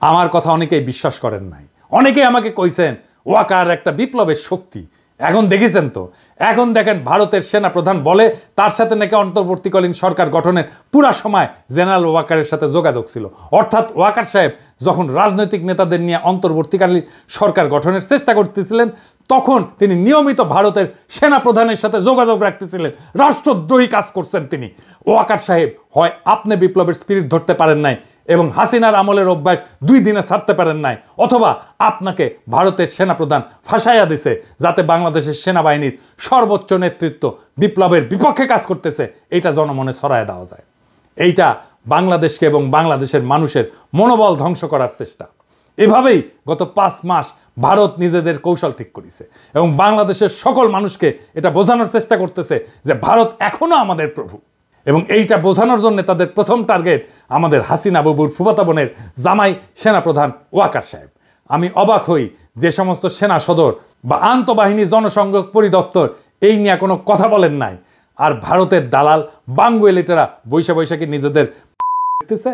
আমার কথা অনেকেই বিশ্বাস করেন নাই, অনেকেই আমাকে কইছেন ওয়াকার একটা বিপ্লবের শক্তি। এখন দেখেছেন তো, এখন দেখেন ভারতের সেনা প্রধান বলে তার সাথে নাকি অন্তর্বর্তীকালীন সরকার গঠনের পুরা সময় জেনারেল ওয়াকারের সাথে যোগাযোগ ছিল। অর্থাৎ ওয়াকার সাহেব যখন রাজনৈতিক নেতাদের নিয়ে অন্তর্বর্তীকালীন সরকার গঠনের চেষ্টা করতেছিলেন, তখন তিনি নিয়মিত ভারতের সেনা প্রধানের সাথে যোগাযোগ রাখতেছিলেন। রাষ্ট্রদ্রোহী কাজ করছেন তিনি। ওয়াকার সাহেব হয় আপনি বিপ্লবের স্পিরিট ধরতে পারেন নাই এবং হাসিনার আমলের অভ্যাস 2 দিনে ছাড়তে পারেন নাই, অথবা আপনাকে ভারতের সেনাপ্রধান ফাঁসাইয়া দিছে যাতে বাংলাদেশের সেনাবাহিনীর সর্বোচ্চ নেতৃত্ব বিপ্লবের বিপক্ষে কাজ করতেছে, এইটা জনমনে ছড়ায় দেওয়া যায়। এইটা বাংলাদেশকে এবং বাংলাদেশের মানুষের মনোবল ধ্বংস করার চেষ্টা। এভাবেই গত 5 মাস ভারত নিজেদের কৌশল ঠিক করেছে এবং বাংলাদেশের সকল মানুষকে এটা বোঝানোর চেষ্টা করতেছে যে ভারত এখনো আমাদের প্রভু। এবং এইটা বোঝানোর জন্য তাদের প্রথম টার্গেট আমাদের হাসিনা বাবুর ফুফাতো বোনের জামাই সেনাপ্রধান ওয়াকার সাহেব। আমি অবাক হই যে সমস্ত সেনা সদর বা আন্তঃবাহিনী জনসংযোগ পরিদপ্তর এই নিয়ে কোনো কথা বলেন নাই, আর ভারতের দালাল বাঙ্গুয়েলিটারা বৈশাখী নিজেদের দেখতেছে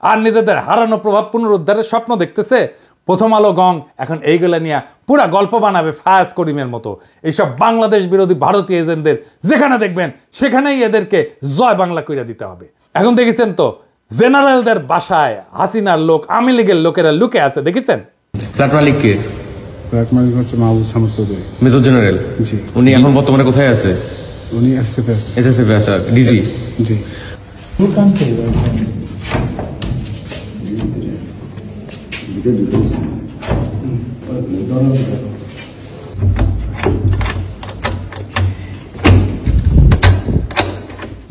আর নিজেদের হারানো প্রভাব পুনরুদ্ধারের স্বপ্ন দেখতেছে। প্রথম আলো গং এখন এইগুলা নিয়ে পুরা গল্প বানাবে ফায়াজ করিমের মতো। এইসব বাংলাদেশ বিরোধী ভারতীয় এজেন্টদের যেখানে দেখবেন সেখানেই এদেরকে জয় বাংলা কইরা দিতে হবে। এখন দেখেছেন তো জেনারেলদের বাসায় হাসিনার লোক, আওয়ামী লীগের লোকেরা লুকে আছে, দেখেছেন? ফ্ল্যাট মালিক কে? ফ্ল্যাট মালিক হচ্ছে মাহবুব সামর চৌধুরী, মেজর জেনারেল। জি। উনি এখন বর্তমানে কোথায় আছে? উনি এসএসএফ আছে। এসএসএফ আছে, ডিজি। জি।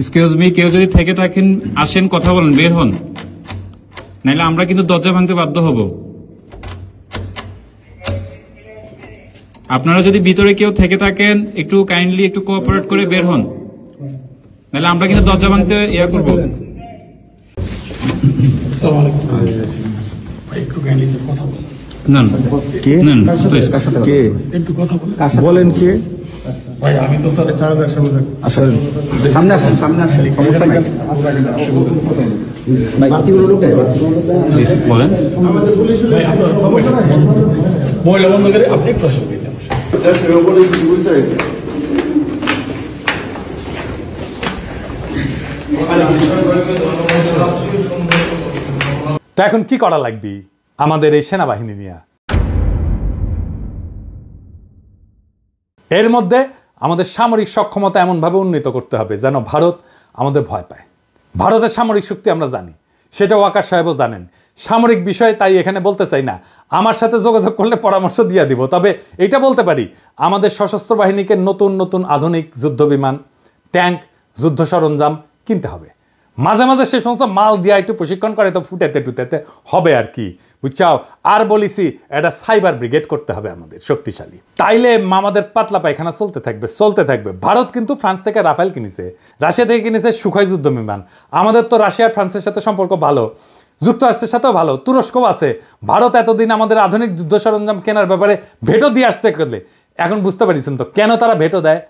এক্সকিউজ মি, কেউ যদি থেকে থাকেন আসেন, কথা বলেন, বের হন, নাইলে আমরা কিন্তু দরজা ভাঙতে বাধ্য হব। আপনারা যদি ভিতরে কেউ থেকে থাকেন একটু কাইন্ডলি একটু কোঅপারেট করে বের হন, নাইলে আমরা কিন্তু দরজা ভাঙতে ইয়া করব। বলেন কে? ভাই আমি তো স্যার সাহেবের সামনে আসেন, সামনে আসেন, সামনে আসেন, সমস্যা নাই। বাতিগুলো লোক বলেন। মহিলা বন্ধ করে আপনি প্রশ্ন দিলেন। তো এখন কি করা লাগবে আমাদের এই সেনাবাহিনী নিয়ে? এর মধ্যে আমাদের সামরিক সক্ষমতা এমনভাবে উন্নীত করতে হবে যেন ভারত আমাদের ভয় পায়। ভারতের সামরিক শক্তি আমরা জানি, সেটা ওয়াকার সাহেবও জানেন। সামরিক বিষয়ে তাই এখানে বলতে চাই না, আমার সাথে যোগাযোগ করলে পরামর্শ দিয়ে দিব। তবে এটা বলতে পারি, আমাদের সশস্ত্র বাহিনীকে নতুন নতুন আধুনিক যুদ্ধ বিমান, ট্যাঙ্ক, যুদ্ধ সরঞ্জাম কিনতে হবে। মাঝে মাঝে সে সমস্ত মাল দিয়া একটু প্রশিক্ষণ করে তো ফুটাতে টুটাতে হবে আর কি, বুঝছাও। আর বলিছি এটা সাইবার ব্রিগেড করতে হবে আমাদের শক্তিশালী, তাইলে আমাদের পাতলা পায়খানা চলতে থাকবে। ভারত কিন্তু ফ্রান্স থেকে রাফেল কিনেছে, রাশিয়া থেকে কিনেছে সুখোই যুদ্ধ বিমান। আমাদের তো রাশিয়া আর ফ্রান্সের সাথে সম্পর্ক ভালো, যুক্তরাষ্ট্রের সাথেও ভালো, তুরস্কও আছে। ভারত এতদিন আমাদের আধুনিক যুদ্ধ সরঞ্জাম কেনার ব্যাপারে ভেটো দিয়ে আসছে করলে, এখন বুঝতে পারছেন তো কেন তারা ভেটো দেয়?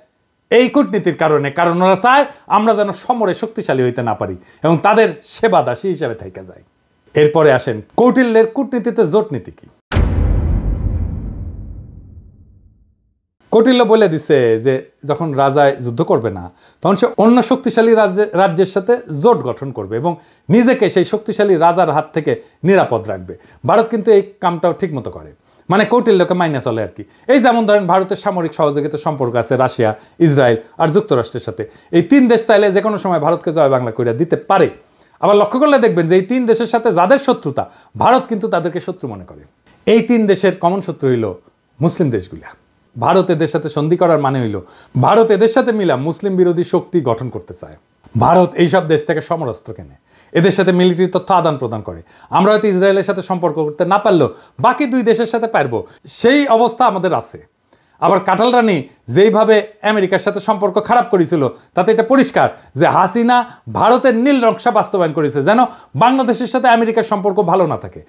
এই কূটনীতির কারণে, কারণ ওরা চায় আমরা যেন সমরে শক্তিশালী হইতে না পারি এবং তাদের সেবা দাসী হিসাবে থেকে যায়। এরপরে আসেন কৌটিল্যের কূটনীতিতে জোট নীতি কি। কৌটিল্য বলে দিছে যে যখন রাজায় যুদ্ধ করবে না তখন সে অন্য শক্তিশালী রাজ্যের সাথে জোট গঠন করবে এবং নিজেকে সেই শক্তিশালী রাজার হাত থেকে নিরাপদ রাখবে। ভারত কিন্তু এই কামটাও ঠিক মতো করে, মানে কৌটিল্যকে মাইনে চলে আর কি। এই যেমন ধরেন ভারতের সামরিক সহযোগিতার সম্পর্ক আছে রাশিয়া, ইসরায়েল আর যুক্তরাষ্ট্রের সাথে। এই তিন দেশ চাইলে যে কোনো সময় ভারতকে জয় বাংলা কইরা দিতে পারে। আবার লক্ষ্য করলে দেখবেন যে এই তিন দেশের সাথে যাদের শত্রুতা, ভারত কিন্তু তাদেরকে শত্রু মনে করে। এই তিন দেশের কমন শত্রু হইল মুসলিম দেশগুলা। ভারত এদের সাথে সন্ধি করার মানে হইল ভারত এদের সাথে মিলা মুসলিম বিরোধী শক্তি গঠন করতে চায়। ভারত এইসব দেশ থেকে সমরাস্ত্র কেনে, এদের সাথে মিলিটারি তথ্য আদান প্রদান করে। আমরা হয়তো ইসরায়েলের সাথে সম্পর্ক করতে না পারলেও বাকি দুই দেশের সাথে পারবো, সেই অবস্থা আমাদের আছে। আবার কাঁঠাল রানী যেইভাবে আমেরিকার সাথে সম্পর্ক খারাপ করেছিল, তাতে এটা পরিষ্কার যে হাসিনা ভারতের নীল নকশা বাস্তবায়ন করেছে যেন বাংলাদেশের সাথে আমেরিকার সম্পর্ক ভালো না থাকে।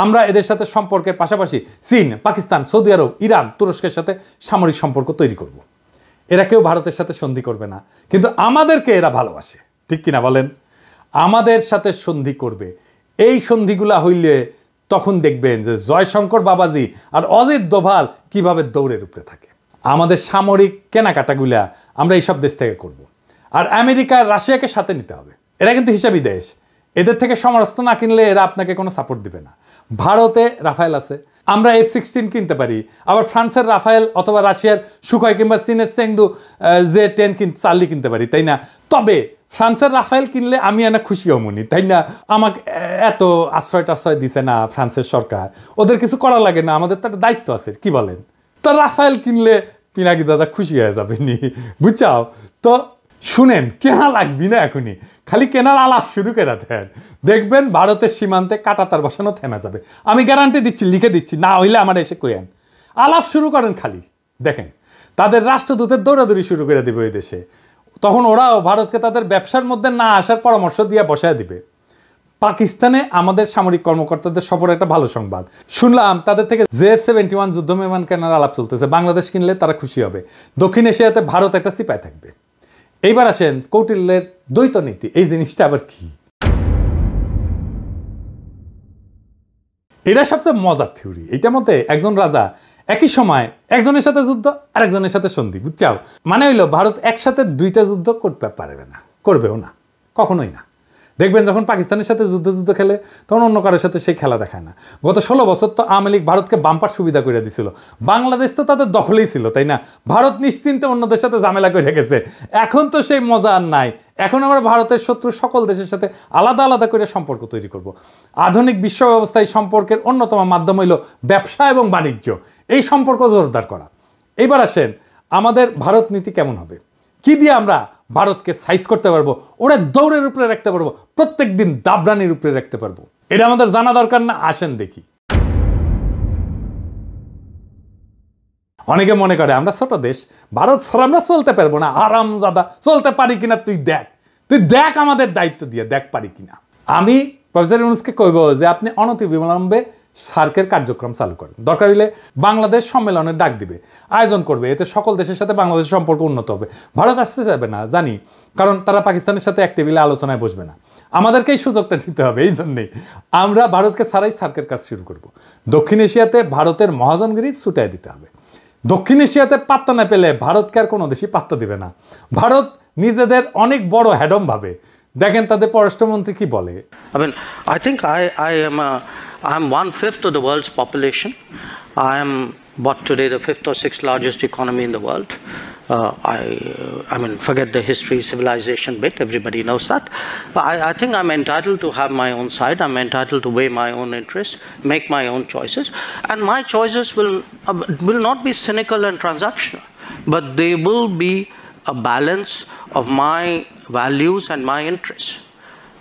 আমরা এদের সাথে সম্পর্কের পাশাপাশি চীন, পাকিস্তান, সৌদি আরব, ইরান, তুরস্কের সাথে সামরিক সম্পর্ক তৈরি করব। এরা কেউ ভারতের সাথে সন্ধি করবে না, কিন্তু আমাদেরকে এরা ভালোবাসে, ঠিক কিনা বলেন? আমাদের সাথে সন্ধি করবে। এই সন্ধিগুলা হইলে তখন দেখবেন যে জয়শঙ্কর বাবাজি আর অজিত দোভাল কিভাবে দৌড়ের উপরে থাকে। আমাদের সামরিক কেনাকাটাগুলা আমরা এইসব দেশ থেকে করব। আর আমেরিকা, রাশিয়াকে সাথে নিতে হবে। এরা কিন্তু হিসাবি দেশ, এদের থেকে সমরাস্ত্র না কিনলে এরা আপনাকে কোনো সাপোর্ট দিবে না। ভারতে রাফায়েল আছে, আমরা F-16 কিনতে পারি। আবার ফ্রান্সের রাফায়েল অথবা রাশিয়ার সুখোই কিংবা চীনের চেংদু J-10 চার্লি কিনতে পারি, তাই না? তবে ফ্রান্সের রাফায়েল কিনলে আমি এনা খুশি হমনি, তাই না? আমাকে এত আশ্রয় দিছে না ফ্রান্সের সরকার, ওদের কিছু করা লাগে না, আমাদের তো একটা দায়িত্ব আছে, কি বলেন? তো রাফায়েল কিনলে পিনাকি দাদা খুশি হয়ে যাবে নি, বুঝছাও? তো শুনেন, কেনা লাগবি না এখনই, খালি কেনার আলাপ শুরু করে দেন, দেখবেন ভারতের সীমান্তে কাঁটাতার বসানো থেমে যাবে। আমি গ্যারান্টি দিচ্ছি, লিখে দিচ্ছি, না হইলে আমার এসে কইেন। আলাপ শুরু করেন খালি, দেখেন তাদের রাষ্ট্রদূতের দৌড়াদৌড়ি শুরু করে দেবে ওই দেশে। তখন ওরাও ভারতকে তাদের ব্যবসার মধ্যে না আসার পরামর্শ দিয়ে বসায় দিবে। পাকিস্তানে আমাদের সামরিক কর্মকর্তাদের সফর একটা ভালো সংবাদ শুনলাম, তাদের থেকে J-71 যুদ্ধ বিমান কেনার আলাপ চলতেছে। বাংলাদেশ কিনলে তারা খুশি হবে। দক্ষিণ এশিয়াতে ভারত একটা সিপাই থাকবে। এইবার আসেন কৌটিল্যের দ্বৈত নীতি, এই জিনিসটা আবার কি? এটা সবচেয়ে মজার থিওরি। এইটার মধ্যে একজন রাজা একই সময় একজনের সাথে যুদ্ধ আর একজনের সাথে সন্ধি, বুঝছাও? মানে হইলো ভারত একসাথে দুইটা যুদ্ধ করতে পারবে না, করবেও না, কখনোই না। দেখবেন যখন পাকিস্তানের সাথে যুদ্ধ খেলে তখন অন্য কারোর সাথে সেই খেলা দেখায় না। গত 16 বছর তো আওয়ামী লীগ ভারতকে বাম্পার সুবিধা করে দিছিল। বাংলাদেশ তো তাদের দখলেই ছিল, তাই না? ভারত নিশ্চিন্তে অন্যদের সাথে ঝামেলা করে গেছে। এখন তো সেই মজা আর নাই। এখন আমরা ভারতের শত্রু সকল দেশের সাথে আলাদা আলাদা করে সম্পর্ক তৈরি করব। আধুনিক বিশ্ব ব্যবস্থায় সম্পর্কের অন্যতম মাধ্যম হইল ব্যবসা এবং বাণিজ্য, এই সম্পর্ক জোরদার করা। এইবার আসেন আমাদের ভারত নীতি কেমন হবে, কি দিয়ে আমরা ভারতকে সাইজ করতে পারবো, ওরা দৌড়ের উপরে রাখতে পারবো, প্রত্যেক দিন দাবরানির উপরে রাখতে পারবো। এটা আমাদের জানা দরকার না? আসেন দেখি। অনেকে মনে করে আমরা ছোট দেশ, ভারত ছাড়া আমরা চলতে পারবো না। আরামজাদা, চলতে পারি কিনা তুই দেখ আমাদের দায়িত্ব দিয়ে দেখ পারি কিনা। আমি প্রফেসর ইউনূসকে কইব যে আপনি অনতিবিলম্বে সার্কের কার্যক্রম চালু করেন। দরকার হলে বাংলাদেশ সম্মেলনের ডাক দিবে, আয়োজন করবে, এতে সকল দেশের সাথে বাংলাদেশের সম্পর্ক উন্নত হবে। ভারত আসতে যাবে না জানি, কারণ তারা পাকিস্তানের সাথে এক টেবিলে আলোচনায় বসবে না। আমাদেরকেই সুযোগটা নিতে হবে। এই জন্যেই আমরা ভারতকে ছাড়াই সার্কের কাজ শুরু করব। দক্ষিণ এশিয়াতে ভারতের মহাজনগিরি ছুটাই দিতে হবে। দক্ষিণ এশিয়াতে পাত্তা না পেলে ভারতকে আর কোনো দেশই পাত্তা দিবে না। ভারত নিজেদের অনেক বড় হ্যাডম ভাবে। দেখেন তাদের পররাষ্ট্রমন্ত্রী কি বলে। I think I'm 1/5 of the world's population. I am today the 5th or 6th largest economy in the world. I mean, forget the history, civilization bit, everybody knows that. But I think I'm entitled to have my own side, I'm entitled to weigh my own interests, make my own choices. And my choices will not be cynical and transactional, but they will be a balance of my values and my interests.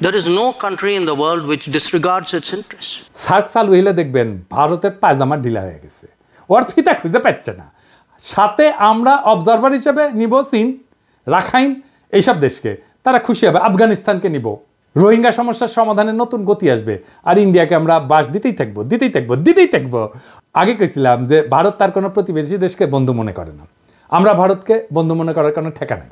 There is no country in the world which disregards its interests. SAARC চালু হইলে দেখবেন ভারতের পায়জামা ঢিলা হয়ে গেছে, ওর ফিতা খুঁজে পাচ্ছে না। সাথে আমরা অবজারভার হিসেবে নিব চীন, রাখাইন, এইসব দেশকে, তারা খুশি হবে। আফগানিস্তানকে নিব, রোহিঙ্গা সমস্যার সমাধানে নতুন গতি আসবে। আর ইন্ডিয়াকে আমরা বাস দিতেই থাকবো। আগে কইছিলাম যে ভারত তার কোনো প্রতিবেশী দেশকে বন্ধু মনে করে না। আমরা ভারতকে বন্ধু মনে করার কোনো ঠেকা নাই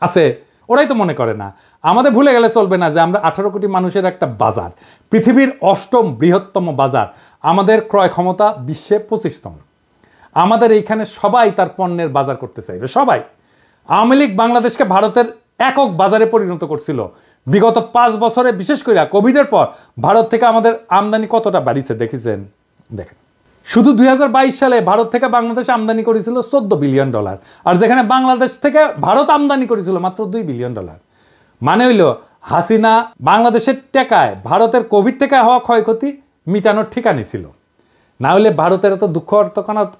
আছে, ওরাই তো মনে করে না। আমাদের ভুলে গেলে চলবে না যে আমরা 18 কোটি মানুষের একটা বাজার, পৃথিবীর 8ম বৃহত্তম বাজার, আমাদের ক্রয় ক্ষমতা বিশ্বে 25তম। আমাদের এইখানে সবাই তার পণ্যের বাজার করতে চাইবে, সবাই। আওয়ামী লীগ বাংলাদেশকে ভারতের একক বাজারে পরিণত করছিল। বিগত 5 বছরে, বিশেষ করে কোভিডের পর ভারত থেকে আমাদের আমদানি কতটা বাড়িছে দেখেছেন? দেখেন, শুধু 2022 সালে ভারত থেকে বাংলাদেশ আমদানি করেছিল $14 বিলিয়ন, আর যেখানে বাংলাদেশ থেকে ভারত আমদানি করেছিল মাত্র $2 বিলিয়ন। মানে হইল হাসিনা বাংলাদেশের টাকায় ভারতের কোভিড থেকে হওয়া ক্ষয়ক্ষতি মিটানোর ঠিকানি ছিল। না হলে ভারতের এত দুঃখ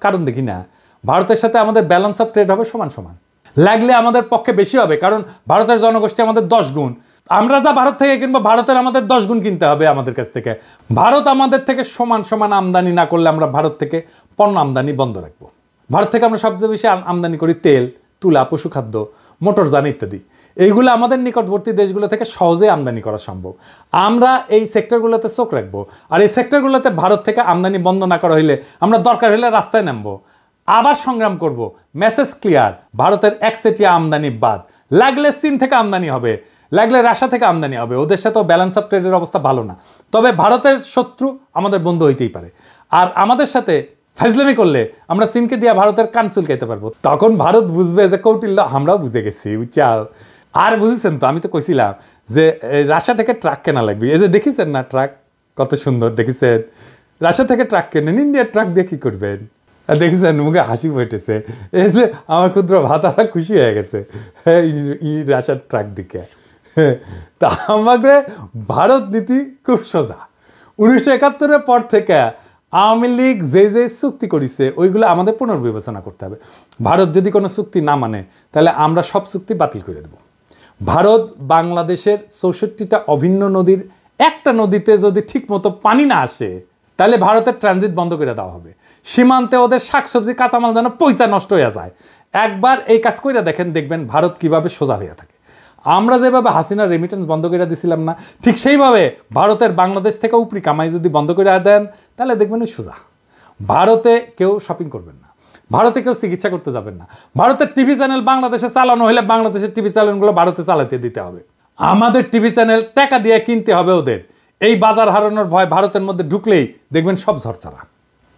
কারণ দেখি না। ভারতের সাথে আমাদের ব্যালেন্স অফ ট্রেড হবে সমান সমান, লাগলে আমাদের পক্ষে বেশি হবে, কারণ ভারতের জনগোষ্ঠী আমাদের 10 গুণ। আমরা যা ভারত থেকে কিনবো, ভারতের আমাদের 10 গুণ কিনতে হবে আমাদের কাছ থেকে। ভারত আমাদের থেকে সমান সমান আমদানি না করলে আমরা ভারত থেকে পণ্য আমদানি বন্ধ রাখবো। ভারত থেকে আমরা সবচেয়ে বেশি আমদানি করি তেল, তুলা, পশুখাদ্য, মোটরযান ইত্যাদি। এইগুলো আমাদের নিকটবর্তী দেশগুলো থেকে সহজে আমদানি করা সম্ভব। আমরা এই সেক্টরগুলোতে চোখ রাখবো, আর এই সেক্টরগুলোতে ভারত থেকে আমদানি বন্ধ না করা হইলে আমরা দরকার হলে রাস্তায় নামবো, আবার সংগ্রাম করব। মেসেজ ক্লিয়ার, ভারতের একচেটিয়া আমদানি বাদ, লাগলে চীন থেকে আমদানি হবে, লাগলে রাশিয়া থেকে আমদানি হবে। ওদের সাথেও ব্যালেন্স অফ ট্রেডের অবস্থা ভালো না। তবে ভারতের শত্রু আমাদের বন্ধু হইতেই পারে, আর আমাদের সাথে ফাজলামি করলে আমরা চীনকে দিয়ে ভারতের কান চুলকাইতে পারবো। তখন ভারত বুঝবে যে কৌটিল্য আমরাও বুঝে গেছি, বুঝছাও। আর বুঝেছেন তো, আমি তো কইছিলাম যে রাশিয়া থেকে ট্রাক কেনা লাগবে। এই যে দেখেছেন না ট্রাক কত সুন্দর, দেখেছেন? রাশিয়া থেকে ট্রাক কেনেন, ইন্ডিয়ার ট্রাক দিয়ে কি করবেন? দেখেছেন, মুখে হাসি ফুটেছে। এই যে আমার ক্ষুদ্র ভাতারা খুশি হয়ে গেছে রাশিয়ার ট্রাক দিকে। তা আমাদের ভারত নীতি খুব সোজা। 1971-এর পর থেকে আওয়ামী লীগ যে চুক্তি করেছে ওইগুলো আমাদের পুনর্বিবেচনা করতে হবে। ভারত যদি কোনো চুক্তি না মানে তাহলে আমরা সব চুক্তি বাতিল করে দেব। ভারত বাংলাদেশের 64টা অভিন্ন নদীর একটা নদীতে যদি ঠিক মতো পানি না আসে তাহলে ভারতের ট্রানজিট বন্ধ করে দেওয়া হবে। সীমান্তে ওদের শাকসবজি কাঁচামাল যেন পয়সা নষ্ট হয়ে যায়। একবার এই কাজ করে দেখবেন ভারত কিভাবে সোজা হয়ে থাকে। আমরা যেভাবে হাসিনার রেমিটেন্স বন্ধ করে দিছিলাম না, ঠিক সেইভাবে ভারতের বাংলাদেশ থেকে উপরি কামাই যদি বন্ধ করে দেন তাহলে দেখবেন ওই সোজা। ভারতে কেউ শপিং করবেন না, ভারতে কেউ চিকিৎসা করতে যাবেন না। ভারতের টিভি চ্যানেল বাংলাদেশে চালানো হলে বাংলাদেশের টিভি চ্যানেলগুলো ভারতে চালাতে দিতে হবে। আমাদের টিভি চ্যানেল টাকা দিয়ে কিনতে হবে ওদের। এই বাজার হারানোর ভয় ভারতের মধ্যে ঢুকলেই দেখবেন সব ঝরঝরা।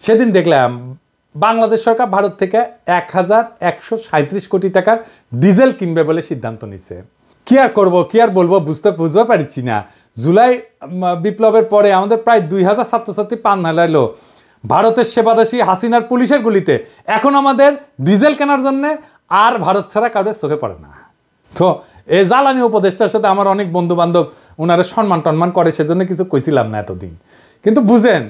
সেদিন দেখলাম বাংলাদেশ সরকার ভারত থেকে 1137 কোটি টাকার ডিজেল কিনবে বলে সিদ্ধান্ত নিচ্ছে। কি আর করবো, কি আর বলবো, বুঝতে পারছি না। জুলাই বিপ্লবের পরে আমাদের প্রায় 2000 ছাত্রছাত্রী পান হারাইলো ভারতের সেবাদাসী হাসিনার পুলিশের গুলিতে। এখন আমাদের ডিজেল কেনার জন্য আর ভারত ছাড়া কারোর চোখে পড়ে না। তো এই জ্বালানি উপদেষ্টার সাথে আমার অনেক বন্ধু বান্ধব ওনারা সম্মান টন্মান করে, সেজন্য কিছু কইছিলাম না এতদিন। কিন্তু বুঝেন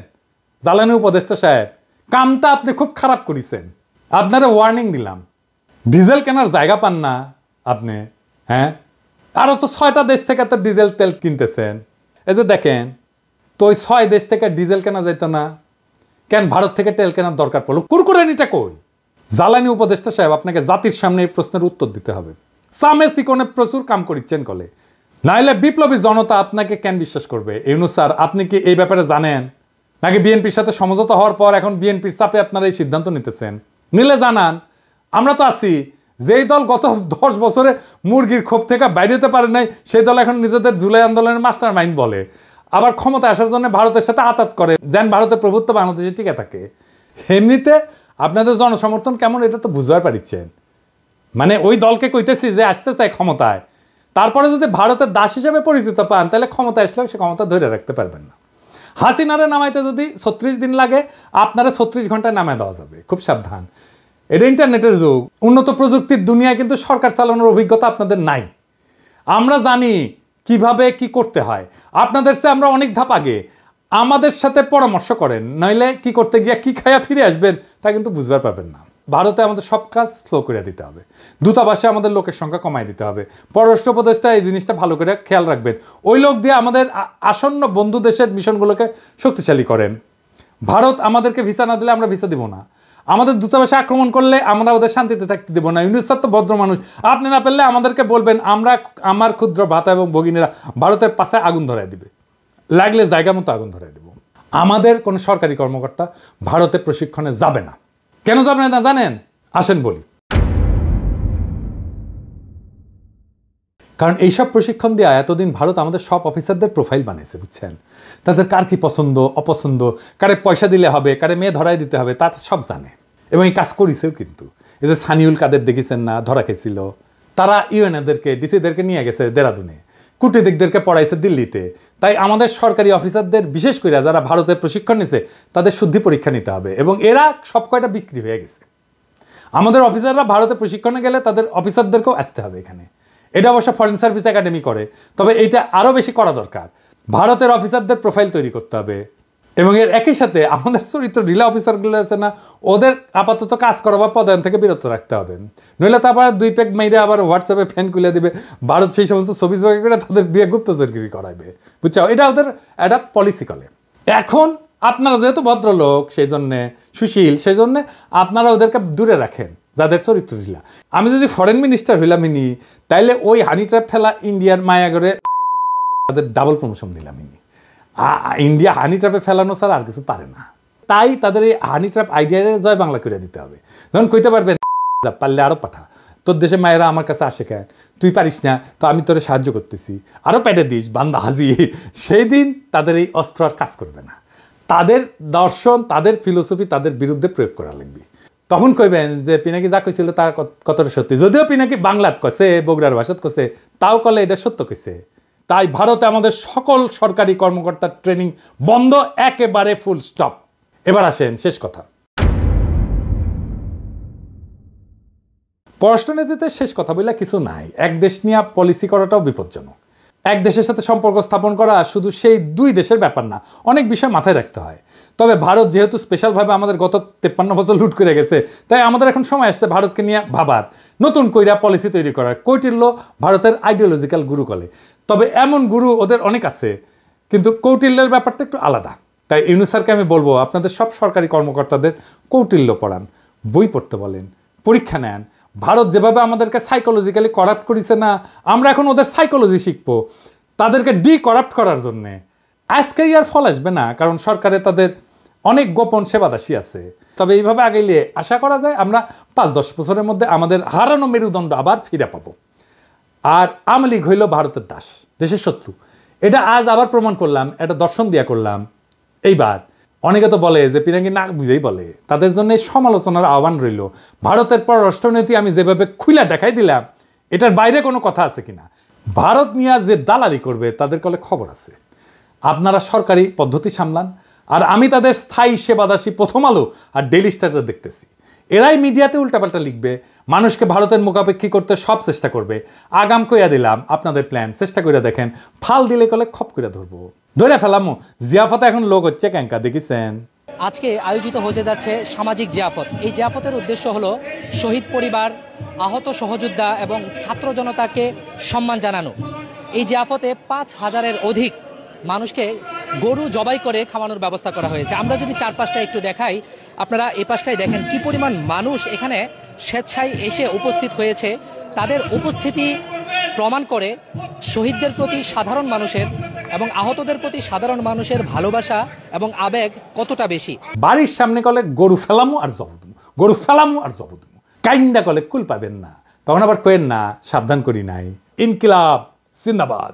জ্বালানি উপদেষ্টা সাহেব, কামটা আপনি খুব খারাপ করেছেন। আপনারা ওয়ার্নিং দিলাম, ডিজেল কেনার জায়গা পান না আপনি। হ্যাঁ, আরও তো 6টা দেশ থেকে তো ডিজেল তেল কিনতেছেন। এই যে দেখেন তো ওই 6 দেশ থেকে ডিজেল কেনা যেত না কেন? ভারত থেকে তেল কেনার দরকার পড়লো? কুরকুরানিটা কই? জ্বালানি উপদেষ্টা সাহেব, আপনাকে জাতির সামনে এই প্রশ্নের উত্তর দিতে হবে। সামে সিকোনে প্রচুর কাম করিচ্ছেন কলে, নাইলে বিপ্লবী জনতা আপনাকে কেন বিশ্বাস করবে? ইউনূস স্যার, আপনি কি এই ব্যাপারে জানেন? নাকি বিএনপির সাথে সমঝোতা হওয়ার পর এখন বিএনপির চাপে আপনারা এই সিদ্ধান্ত নিতেছেন? নিলে জানান, আমরা তো আছি। যেই দল গত 10 বছরে মুরগির ক্ষোভ থেকে বাইরে হতে পারে নাই, সেই দল এখন নিজেদের জুলাই আন্দোলনের মাস্টার মাইন্ড বলে, আবার ক্ষমতা আসার জন্য ভারতের সাথে আতাত করে যেন ভারতের প্রভুত্ব বাংলাদেশে টিকে থাকে। এমনিতে আপনাদের জনসমর্থন কেমন এটা তো বুঝতে পারছেন। মানে ওই দলকে কইতেছি যে আসতে চায় ক্ষমতায়, তারপরে যদি ভারতের দাস হিসেবে পরিচিত পান তাহলে ক্ষমতা আসলেও সে ক্ষমতা ধরে রাখতে পারবেন না। হাসিনারে নামাইতে যদি 36 দিন লাগে, আপনারা 36 ঘন্টায় নামায় দেওয়া যাবে। খুব সাবধান, এটা ইন্টারনেটের যুগ, উন্নত প্রযুক্তির দুনিয়ায় কিন্তু সরকার চালানোর অভিজ্ঞতা আপনাদের নাই। আমরা জানি কিভাবে কি করতে হয়, আপনাদের চেয়ে আমরা অনেক ধাপ আগে। আমাদের সাথে পরামর্শ করেন, নইলে কি করতে গিয়ে কি খায়া ফিরে আসবেন তা কিন্তু বুঝবার পারবেন না। ভারতে আমাদের সব কাজ স্লো করে দিতে হবে, দূতাবাসে আমাদের লোকের সংখ্যা কমাই দিতে হবে। পররাষ্ট্র উপদেষ্টা এই জিনিসটা ভালো করে খেয়াল রাখবেন, ওই লোক দিয়ে আমাদের আসন্ন বন্ধু দেশের মিশনগুলোকে শক্তিশালী করেন। ভারত আমাদেরকে ভিসা না দিলে আমরা ভিসা দিব না, আমাদের দূতাবাসে আক্রমণ করলে আমরা ওদের শান্তিতে থাকতে দেবো না। ইউনুস স্যার তো ভদ্র মানুষ, আপনি না পেলে আমাদেরকে বলবেন, আমার ক্ষুদ্র ভাতা এবং ভগিনীরা ভারতের পাশে আগুন ধরায় দিবে, লাগলে জায়গা মতো আগুন ধরায় দেব। আমাদের কোনো সরকারি কর্মকর্তা ভারতে প্রশিক্ষণে যাবে না। কেন যাবে না জানেন? আসেন বলি। কারণ এইসব প্রশিক্ষণ দেওয়া এতদিন ভারত আমাদের সব অফিসারদের প্রোফাইল বানিয়েছে, বুঝছেন? তাদের কার কি পছন্দ অপছন্দ, কারে পয়সা দিলে হবে, কারে মেয়ে ধরাই দিতে হবে, তা সব জানে এবং এই কাজ করেছেও। কিন্তু এই যে সানিউল কাদের দেখেছেন না, ধরা খেয়েছিল, তারা ইউএনএদেরকে ডিসিদেরকে নিয়ে গেছে দেরাদুনে, কূটনীতিকদেরকে পড়াইছে দিল্লিতে। তাই আমাদের সরকারি অফিসারদের বিশেষ করে যারা ভারতে প্রশিক্ষণ নিছে তাদের শুদ্ধি পরীক্ষা নিতে হবে, এবং এরা সব কয়টা বিক্রি হয়ে গেছে। আমাদের অফিসাররা ভারতে প্রশিক্ষণে গেলে তাদের অফিসারদেরকেও আসতে হবে এখানে। এটা অবশ্য ফরেন সার্ভিস একাডেমি করে, তবে এইটা আরও বেশি করা দরকার। ভারতের অফিসারদের প্রোফাইল তৈরি করতে হবে, এবং এর একই সাথে আমাদের চরিত্র ঢিলা অফিসারগুলো আছে না, ওদের আপাতত কাজ করা বা পদায়ন থেকে বিরত রাখতে হবে। নইলে তারপর 2 পেগ মেয়েরা আবার হোয়াটসঅ্যাপে ফ্যান খুলে দিবে, ভারত সেই সমস্ত ছবি জোগাড় করে তাদের দিয়ে গুপ্তচরগিরি করাইবে, বুঝছো? এটা ওদের একটা পলিসি করে। এখন আপনারা যেহেতু ভদ্রলোক, সেই জন্যে সুশীল, সেই জন্যে আপনারা ওদেরকে দূরে রাখেন যাদের চরিত্র ঢিলা। আমি যদি ফরেন মিনিস্টার হইলাম ইনি, তাইলে ওই হানি ট্র্যাপ ফেলা ইন্ডিয়ার মায়াগরে তাদের ডাবল প্রমোশন দিলাম ইনি। ইন্ডিয়া হানি ট্র্যাপে ফেলানো ছাড়া আর কিছু পারে না। তাই তাদের এই হানি ট্র্যাপ আইডিয়া জয় বাংলা করে দিতে হবে। যখন কইতে পারবেন পারলে আরও পাঠা, তোর দেশে মায়েরা আমার কাছে আসে কেন, তুই পারিস না, তো আমি তোরে সাহায্য করতেছি, আরও পেটে দিস, বান্দা হাজি। সেই দিন তাদের এই অস্ত্র আর কাজ করবে না। তাদের দর্শন, তাদের ফিলোসফি তাদের বিরুদ্ধে প্রয়োগ করা লাগবে। তখন কইবেন যে পিনাকি যা কইছিল তা কতটা সত্যি, যদিও পিনাকি বাংলাত কছে, বগুড়ার ভাষাত কছে, তাও কলে এটা সত্য কইছে। তাই ভারতে আমাদের সকল সরকারি কর্মকর্তার ট্রেনিং বন্ধ, একেবারে ফুল স্টপ। এবার আসেন শেষ কথা। পররাষ্ট্রনীতিতে শেষ কথা বললে কিছু নাই। এক দেশ নিয়ে পলিসি করাটাও বিপজ্জনক। এক দেশের সাথে সম্পর্ক স্থাপন করা শুধু সেই 2 দেশের ব্যাপার না, অনেক বিষয় মাথায় রাখতে হয়। তবে ভারত যেহেতু স্পেশালভাবে আমাদের গত 53 বছর লুট করে গেছে, তাই আমাদের এখন সময় আসছে ভারতকে নিয়ে ভাবার, নতুন কইরা পলিসি তৈরি করার। কৌটিল্য ভারতের আইডিওলজিক্যাল গুরু বলে, তবে এমন গুরু ওদের অনেক আছে, কিন্তু কৌটিল্যের ব্যাপারটা একটু আলাদা। তাই ইউনুস স্যারকে আমি বলবো, আপনাদের সব সরকারি কর্মকর্তাদের কৌটিল্য পড়ান, বই পড়তে বলেন, পরীক্ষা নেন। ভারত যেভাবে আমাদেরকে সাইকোলজিক্যালি করাপ্ট করেছে না, আমরা এখন ওদের সাইকোলজি শিখবো তাদেরকে করাপ্ট করার জন্যে। আজকেই আর ফল আসবে না, কারণ সরকারে তাদের অনেক গোপন সেবাদাসী আছে। তবে এইভাবে আগাইলে আশা করা যায় আমরা 5-10 বছরের মধ্যে আমাদের হারানো মেরুদণ্ড আবার ফিরে পাবো। আর আওয়ামী লীগ হইল ভারতের দাস, দেশের শত্রু। এটা আজ আবার প্রমাণ করলাম, এটা দর্শন দিয়া করলাম। এইবার অনেকে তো বলে যে পিনাকি না বুঝেই বলে, তাদের জন্য সমালোচনার আহ্বান রইল। ভারতের পররাষ্ট্রনীতি আমি যেভাবে খুলে দেখাই দিলাম, এটার বাইরে কোনো কথা আছে কিনা। ভারত নিয়ে যে দালালি করবে তাদের কলে খবর আছে। আপনারা সরকারি পদ্ধতি সামলান, আর আমি তাদের স্থায়ী সেবাদাসী প্রথম আলো আর ডেইলি স্টার দেখতেছি। এরাই মিডিয়াতে উল্টাপাল্টা লিখবে, মানুষকে ভারতের মুখাপেক্ষী করতে সব চেষ্টা করবে। আগাম কইয়া দিলাম, আপনাদের প্ল্যান চেষ্টা করে দেখেন, ফাল দিলে কলে খপ করে ধরবো, ধরে ফেলামো। জিয়াফতে এখন লোক হচ্ছে ক্যাঙ্কা, দেখেছেন? আজকে আয়োজিত হতে যাচ্ছে সামাজিক জিয়াফত। এই জিয়াফতের উদ্দেশ্য হলো শহীদ পরিবার, আহত সহযোদ্ধা এবং ছাত্র জনতাকে সম্মান জানানো। এই জিয়াফতে 5000-এর অধিক মানুষকে গরু জবাই করে খাওয়ানোর ব্যবস্থা করা হয়েছে। আমরা যদি চারপাশটা একটু দেখাই, আপনারা এই পাশটায় দেখেন কি পরিমাণ মানুষ এখানে স্বেচ্ছায় এসে উপস্থিত হয়েছে। তাদের উপস্থিতি প্রমাণ করে শহীদদের প্রতি সাধারণ মানুষের এবং আহতদের প্রতি সাধারণ মানুষের ভালোবাসা এবং আবেগ কতটা বেশি। বাড়ির সামনে কলে গরু ফেলামু আর জবদমু, গরু ফেলামু আর জবদমু, কাইন্দা কলে কুল পাবেন না। তখন আবার কয়েন না সাবধান করি নাই। ইনকিলাব জিন্দাবাদ।